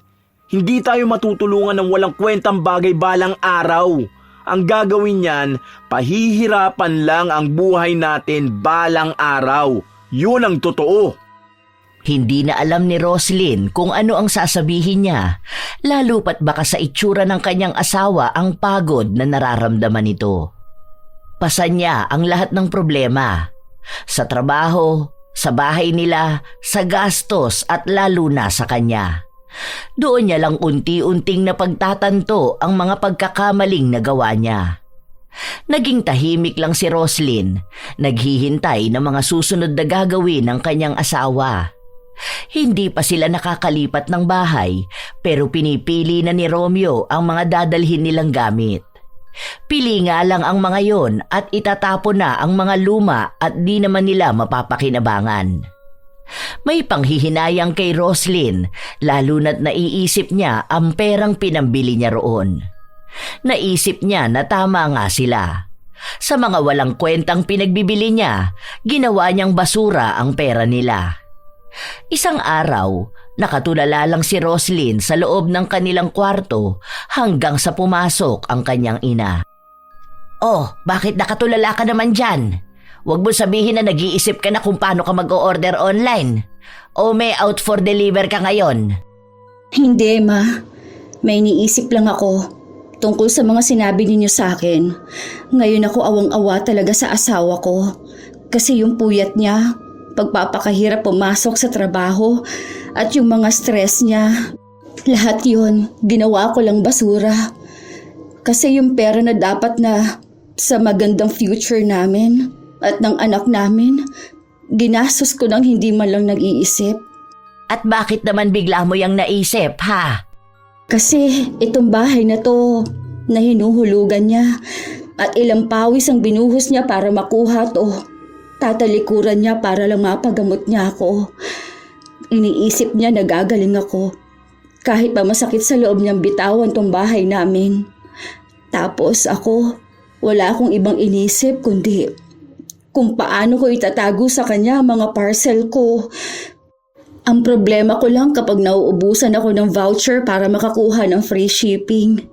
Hindi tayo matutulungan ng walang kwentang bagay balang araw. Ang gagawin niyan, pahihirapan lang ang buhay natin balang araw. Yun ang totoo. Hindi na alam ni Roslyn kung ano ang sasabihin niya, lalo pat baka sa itsura ng kanyang asawa ang pagod na nararamdaman nito. Pasan niya ang lahat ng problema. Sa trabaho, sa bahay nila, sa gastos at lalo na sa kanya. Doon niya lang unti-unting napagtatanto ang mga pagkakamaling nagawa niya. Naging tahimik lang si Roslyn, naghihintay ng mga susunod na gagawin ng kanyang asawa. Hindi pa sila nakakalipat ng bahay pero pinipili na ni Romeo ang mga dadalhin nilang gamit. Pili nga lang ang mga yon at itatapon na ang mga luma at di naman nila mapapakinabangan. May panghihinayang kay Roslyn lalo na't naiisip niya ang perang pinambili niya roon. Naisip niya na tama nga sila. Sa mga walang kwentang pinagbibili niya, ginawa niyang basura ang pera nila. Isang araw, nakatulala lang si Roslyn sa loob ng kanilang kwarto hanggang sa pumasok ang kanyang ina. "Oh, bakit nakatulala ka naman dyan? Huwag mo sabihin na nag-iisip ka na kung paano ka mag-o-order online. O may out for deliver ka ngayon?" Hindi, Ma. May iniisip lang ako tungkol sa mga sinabi ninyo sa akin. Ngayon ako awang-awa talaga sa asawa ko. Kasi yung puyat niya, pagpapakahirap pumasok sa trabaho, at yung mga stress niya, lahat yun, ginawa ko lang basura. Kasi yung pera na dapat na sa magandang future namin at ng anak namin, ginastos ko nang hindi man lang nag-iisip. At bakit naman bigla mo yang naisip, ha? Kasi itong bahay na to, na hinuhulugan niya at ilang pawis ang binuhos niya para makuha to. Tatalikuran niya para lang mapagamot niya ako. Iniisip niya na gagaling ako. Kahit pa masakit sa loob niyang bitawan tong bahay namin. Tapos ako, wala akong ibang inisip kundi kung paano ko itatago sa kanya ang mga parcel ko. Ang problema ko lang kapag nauubusan ako ng voucher para makakuha ng free shipping.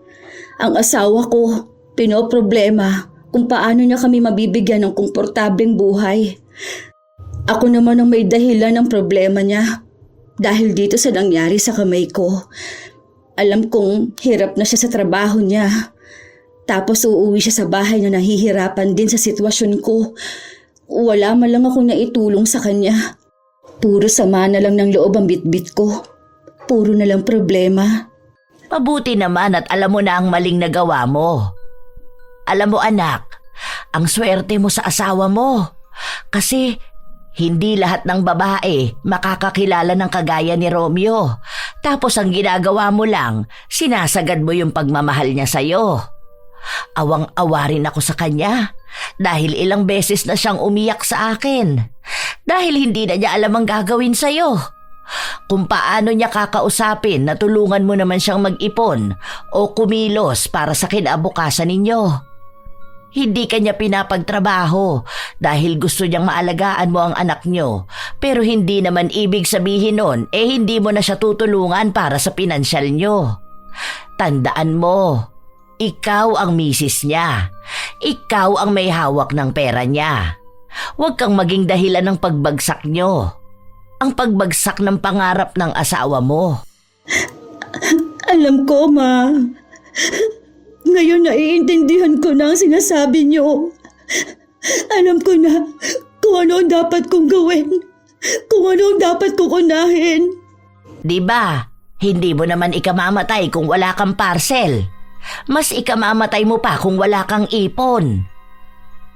Ang asawa ko, pinoproblema kung paano niya kami mabibigyan ng komportableng buhay. Ako naman ang may dahilan ng problema niya dahil dito sa nangyari sa kamay ko. Alam kong hirap na siya sa trabaho niya. Tapos uuwi siya sa bahay na nahihirapan din sa sitwasyon ko. Wala man lang akong naitulong sa kanya. Puro sama na lang ng loob ang bitbit ko. Puro na lang problema. Mabuti naman at alam mo na ang maling nagawa mo. Alam mo anak, ang swerte mo sa asawa mo. Kasi hindi lahat ng babae makakakilala ng kagaya ni Romeo. Tapos ang ginagawa mo lang, sinasagad mo yung pagmamahal niya sa'yo. Awang-awa rin ako sa kanya dahil ilang beses na siyang umiyak sa akin. Dahil hindi na niya alam ang gagawin sa'yo. Kung paano niya kakausapin na tulungan mo naman siyang mag-ipon o kumilos para sa kinabukasan ninyo. Hindi kanya pinapagtrabaho dahil gusto niyang maalagaan mo ang anak niyo. Pero hindi naman ibig sabihin nun hindi mo na siya tutulungan para sa pinansyal niyo. Tandaan mo, ikaw ang misis niya. Ikaw ang may hawak ng pera niya. Huwag kang maging dahilan ng pagbagsak niyo. Ang pagbagsak ng pangarap ng asawa mo. Alam ko, Ma. Ngayon naiintindihan ko na ang sinasabi niyo. Alam ko na kung ano ang dapat kong gawin. Kung ano ang dapat kong unahin. Diba? Hindi mo naman ikamamatay kung wala kang parcel. Mas ikamamatay mo pa kung wala kang ipon.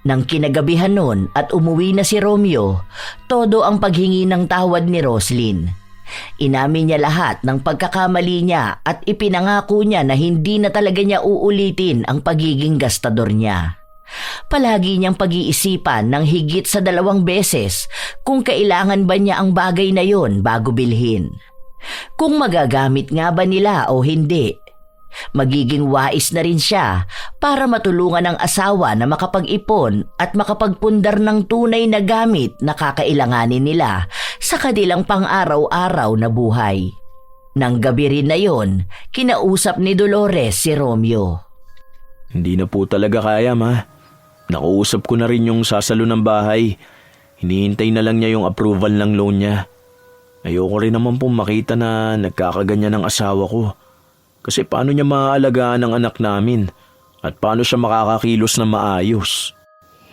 Nang kinagabihan nun at umuwi na si Romeo, todo ang paghingi ng tawad ni Roslyn. Inamin niya lahat ng pagkakamali niya at ipinangako niya na hindi na talaga niya uulitin ang pagiging gastador niya. Palagi niyang pag-iisipan ng higit sa 2 beses kung kailangan ba niya ang bagay na yon bago bilhin. kung magagamit nga ba nila o hindi. Magiging wais na rin siya para matulungan ang asawa na makapag-ipon at makapagpundar ng tunay na gamit na kakailanganin nila sa kanilang pang-araw-araw na buhay. Nang gabi rin na yon, kinausap ni Dolores si Romeo. Hindi na po talaga kaya, ma. Nakausap ko na rin yung sasalo ng bahay. Hinihintay na lang niya yung approval ng loan niya. Ayoko rin naman pong makita na nagkakaganyan ng asawa ko. Kasi paano niya maaalagaan ang anak namin? At paano siya makakakilos na maayos?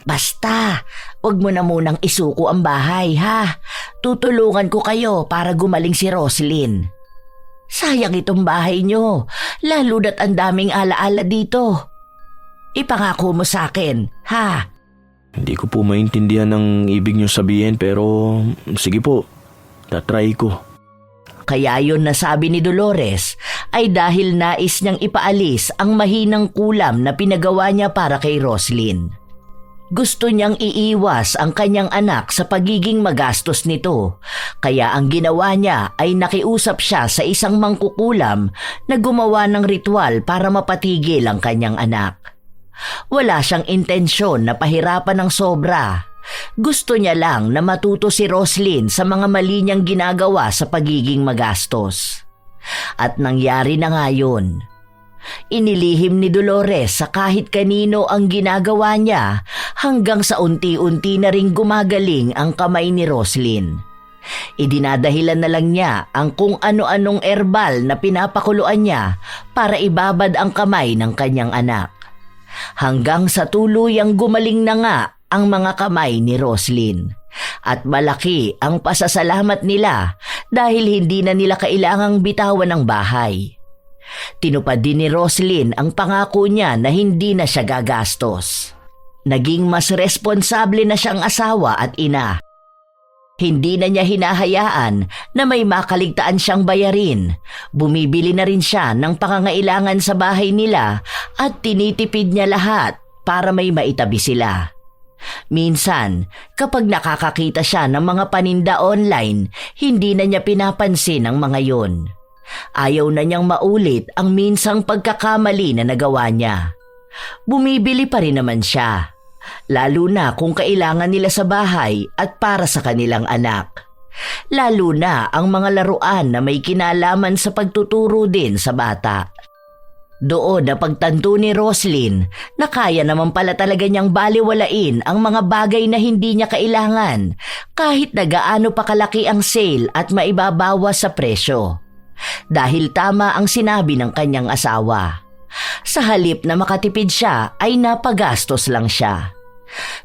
Basta, wag mo na munang isuko ang bahay, ha? Tutulungan ko kayo para gumaling si Roslyn. Sayang itong bahay nyo, lalo na't ang daming alaala dito. Ipangako mo sa akin, ha? Hindi ko po maintindihan ang ibig niyo sabihin pero sige po, tatry ko. Kaya yun nasabi ni Dolores ay dahil nais niyang ipaalis ang mahinang kulam na pinagawa niya para kay Roslyn. Gusto niyang iiwas ang kanyang anak sa pagiging magastos nito, kaya ang ginawa niya ay nakiusap siya sa isang mangkukulam na gumawa ng ritual para mapatigil ang kanyang anak. Wala siyang intensyon na pahirapan ng sobra. Gusto niya lang na matuto si Roslyn sa mga mali niyang ginagawa sa pagiging magastos. At nangyari na nga yun. Inilihim ni Dolores sa kahit kanino ang ginagawa niya hanggang sa unti-unti na ring gumagaling ang kamay ni Roslyn. Idinadahilan na lang niya ang kung ano-anong erbal na pinapakuluan niya para ibabad ang kamay ng kanyang anak. Hanggang sa tuluyang gumaling na nga ang mga kamay ni Roslyn. At malaki ang pasasalamat nila dahil hindi na nila kailangang bitawan ng bahay. Tinupad din ni Roslyn ang pangako niya na hindi na siya gagastos. Naging mas responsable na siyang asawa at ina. Hindi na niya hinahayaan na may makaligtaan siyang bayarin. Bumibili na rin siya ng pangangailangan sa bahay nila at tinitipid niya lahat para may maitabi sila. Minsan, kapag nakakakita siya ng mga paninda online, hindi na niya pinapansin ang mga yon. Ayaw na niyang maulit ang minsang pagkakamali na nagawa niya. Bumibili pa rin naman siya, lalo na kung kailangan nila sa bahay at para sa kanilang anak. Lalo na ang mga laruan na may kinalaman sa pagtuturo din sa bata. Doon na pagtanto ni Roslyn na kaya naman pala talaga niyang baliwalain ang mga bagay na hindi niya kailangan kahit na gaano pa kalaki ang sale at maibabawas sa presyo. Dahil tama ang sinabi ng kanyang asawa. Sa halip na makatipid siya ay napagastos lang siya.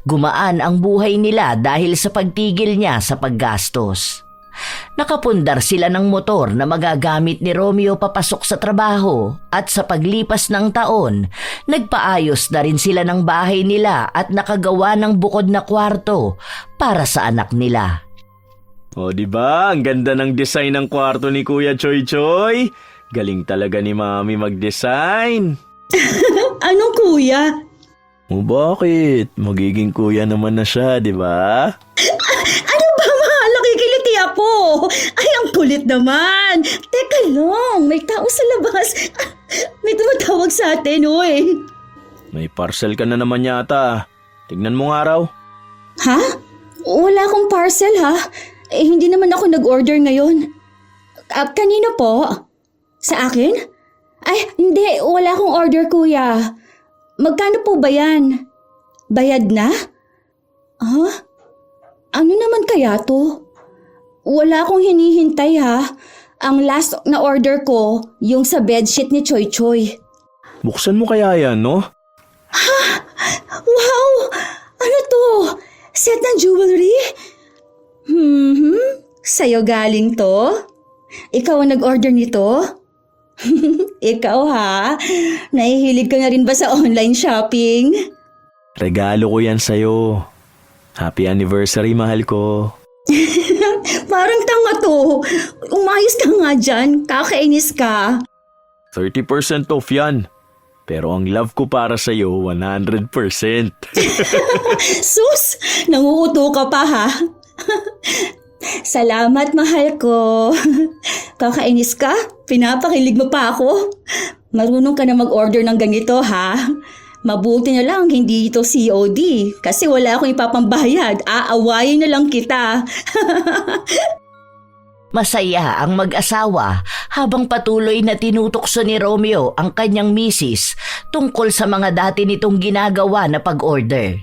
Gumaan ang buhay nila dahil sa pagtigil niya sa paggastos. Nakapundar sila ng motor na magagamit ni Romeo papasok sa trabaho at sa paglipas ng taon, nagpaayos na rin sila ng bahay nila at nakagawa ng bukod na kwarto para sa anak nila. O diba, ang ganda ng design ng kwarto ni Kuya Choy Choy. Galing talaga ni Mami mag-design. Anong kuya? O bakit? Magiging kuya naman na siya, di ba? Ano ba, mahal? Nakikiliti ako. Ay, ang kulit naman. Teka lang, may tao sa labas. May tumatawag sa atin, oy. May parcel ka na naman yata. Tignan mo nga raw. Ha? Wala akong parcel, ha? Hindi naman ako nag-order ngayon. Kanino po? Sa akin? Ay, hindi. Wala akong order, kuya. Magkano po ba yan? Bayad na? Ha? Ano naman kaya to? Wala akong hinihintay, ha? Ang last na order ko, yung sa bedsheet ni Choy Choy. Buksan mo kaya yan, no? Ha? Wow! Ano to? Set ng jewelry? Sa'yo galing to? Ikaw ang nag-order nito? Ikaw ha? Nahihilig ka na rin ba sa online shopping? Regalo ko yan sa'yo. Happy anniversary, mahal ko. Parang tanga to. Umayos ka nga dyan. Kakainis ka. 30% off yan. Pero ang love ko para sa'yo, 100%. Sus! Nanguuto ka pa ha? Salamat, mahal ko. Kakainis ka? Pinapakilig mo pa ako? Marunong ka na mag-order ng ganito, ha? Mabuti na lang hindi ito COD kasi wala akong ipapambayad. Aawayin na lang kita. Masaya ang mag-asawa habang patuloy na tinutokso ni Romeo ang kanyang misis tungkol sa mga dati nitong ginagawa na pag-order.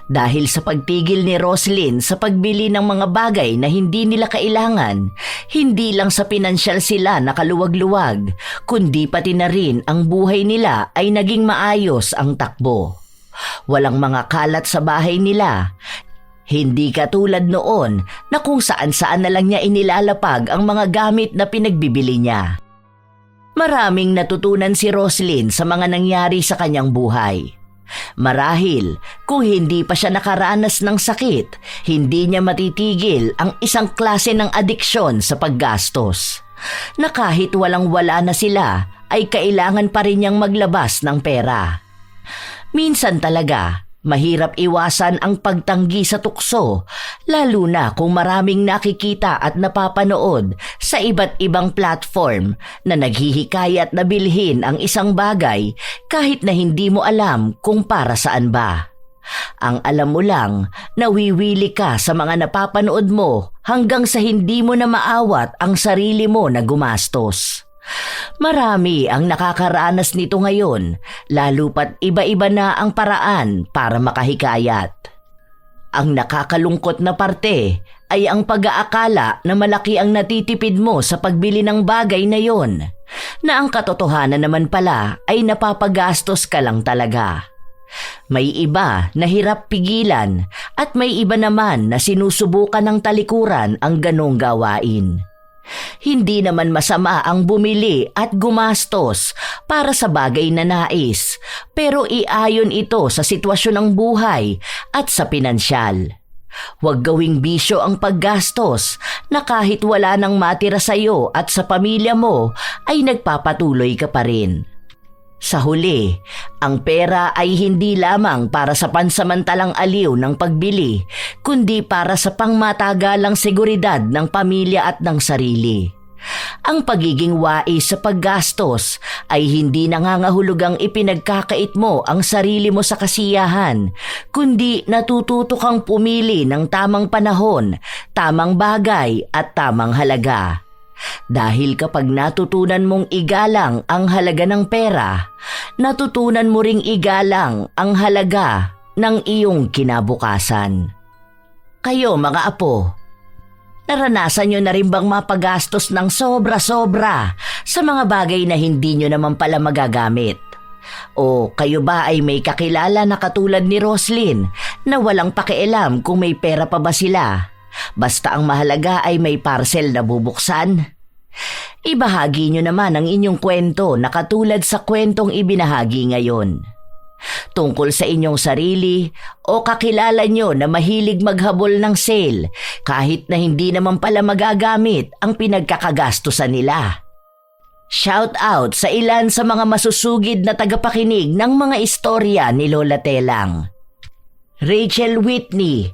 Dahil sa pagtigil ni Roslyn sa pagbili ng mga bagay na hindi nila kailangan, hindi lang sa pinansyal sila nakaluwag-luwag, kundi pati na rin ang buhay nila ay naging maayos ang takbo. Walang mga kalat sa bahay nila. Hindi katulad noon na kung saan-saan na lang niya inilalapag ang mga gamit na pinagbibili niya. Maraming natutunan si Roslyn sa mga nangyari sa kanyang buhay. Marahil, kung hindi pa siya nakaranas ng sakit, hindi niya matitigil ang isang klase ng adiksyon sa paggastos. Na kahit walang-wala na sila, ay kailangan pa rin niyang maglabas ng pera. Minsan talaga, mahirap iwasan ang pagtanggi sa tukso, lalo na kung maraming nakikita at napapanood sa iba't ibang platform na naghihikayat na bilhin ang isang bagay kahit na hindi mo alam kung para saan ba. Ang alam mo lang, nawiwili ka sa mga napapanood mo hanggang sa hindi mo na maawat ang sarili mo na gumastos. Marami ang nakakaranas nito ngayon, lalo pat iba-iba na ang paraan para makahikayat. Ang nakakalungkot na parte ay ang pag-aakala na malaki ang natitipid mo sa pagbili ng bagay na yon, na ang katotohanan naman pala ay napapagastos ka lang talaga. May iba na hirap pigilan at may iba naman na sinusubukan ng talikuran ang ganong gawain. Hindi naman masama ang bumili at gumastos para sa bagay na nais, pero iayon ito sa sitwasyon ng buhay at sa pinansyal. Huwag gawing bisyo ang paggastos na kahit wala nang matira sa iyo at sa pamilya mo ay nagpapatuloy ka pa rin. Sa huli, ang pera ay hindi lamang para sa pansamantalang aliw ng pagbili, kundi para sa pangmatagalang seguridad ng pamilya at ng sarili. Ang pagiging wais sa paggastos ay hindi nangangahulugang ipinagkakait mo ang sarili mo sa kasiyahan, kundi natututo kang pumili ng tamang panahon, tamang bagay at tamang halaga. Dahil kapag natutunan mong igalang ang halaga ng pera, natutunan mo ring igalang ang halaga ng iyong kinabukasan. Kayo mga apo, naranasan nyo na rin bang mapagastos ng sobra-sobra sa mga bagay na hindi nyo naman pala magagamit? O kayo ba ay may kakilala na katulad ni Roslyn na walang pakialam kung may pera pa ba sila? Basta ang mahalaga ay may parcel na bubuksan. Ibahagi nyo naman ang inyong kwento na katulad sa kwentong ibinahagi ngayon. Tungkol sa inyong sarili o kakilala nyo na mahilig maghabol ng sale kahit na hindi naman pala magagamit ang pinagkakagastusan nila. Shout out sa ilan sa mga masusugid na tagapakinig ng mga istorya ni Lola Telang. Rachel Whitney,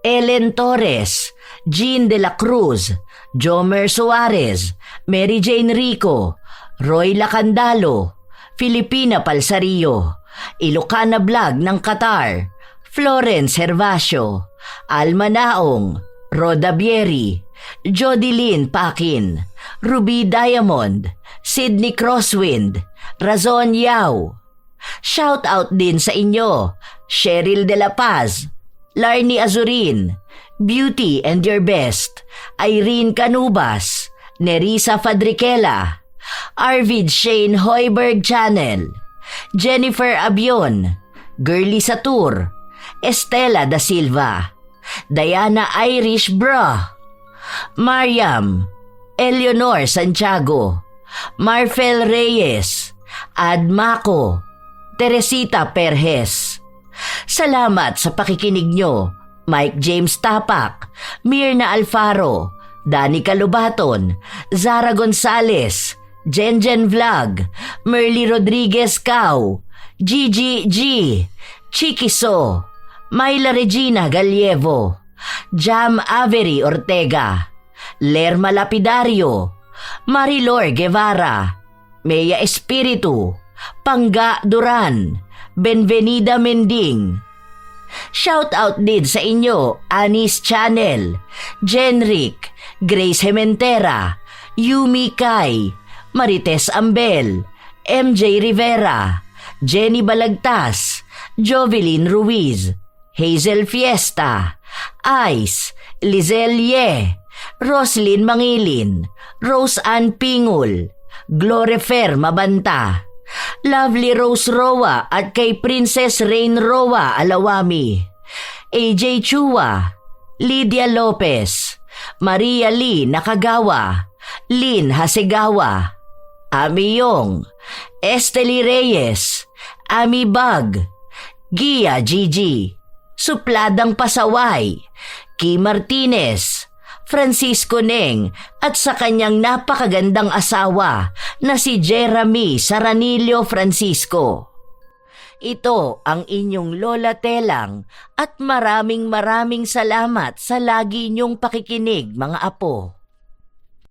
Ellen Torres, Jean de la Cruz, Jomer Suarez, Mary Jane Rico, Roy Lacandalo, Filipina Palsario, Ilocana Vlog ng Qatar, Florence Hervasio, Alma Naong, Roda Bieri, Jodilyn Pakin, Ruby Diamond, Sydney Crosswind, Razon Yao. Shout out din sa inyo, Cheryl De La Paz, Larnie Azurin, Beauty and Your Best, Irene Canubas, Nerissa Fadriquela, Arvid Shane Hoiberg Channel, Jennifer Abion, Girly Satur, Estela Da Silva, Diana Irish Bra, Mariam, Eleanor Santiago, Marfel Reyes, Ad Maco, Teresita Perez. Salamat sa pakikinig nyo, Mike James Tapak, Mirna Alfaro, Danica Lobaton, Zara Gonzalez, Jenjen Vlog, Merly Rodriguez Cao, Gigi G, Chikiso, Myla Regina Galievo, Jam Avery Ortega, Lerma Lapidario, Marilor Guevara, Mea Espiritu, Pangga Duran, Benvenida Mending. Shout out din sa inyo, Anis Channel, Jenric, Grace Hementera, Yumi Kai, Marites Ambel, MJ Rivera, Jenny Balagtas, Jovelyn Ruiz, Hazel Fiesta, Ice, Lizelle Ye, Roslyn Mangilin, Rose Ann Pingul, Glorefer Mabanta, Lovely Rose Roa at kay Princess Rain Roa Alawami, AJ Chua, Lydia Lopez, Maria Lee Nakagawa, Lynn Hasegawa, Ami Yong, Esteli Reyes, Ami Bag, Gia Gigi, Supladang Pasaway, Ki Martinez, Francisco Neng at sa kanyang napakagandang asawa na si Jeremy Saranillo Francisco. Ito ang inyong Lola Telang at maraming salamat sa lagi niyong pakikinig mga apo.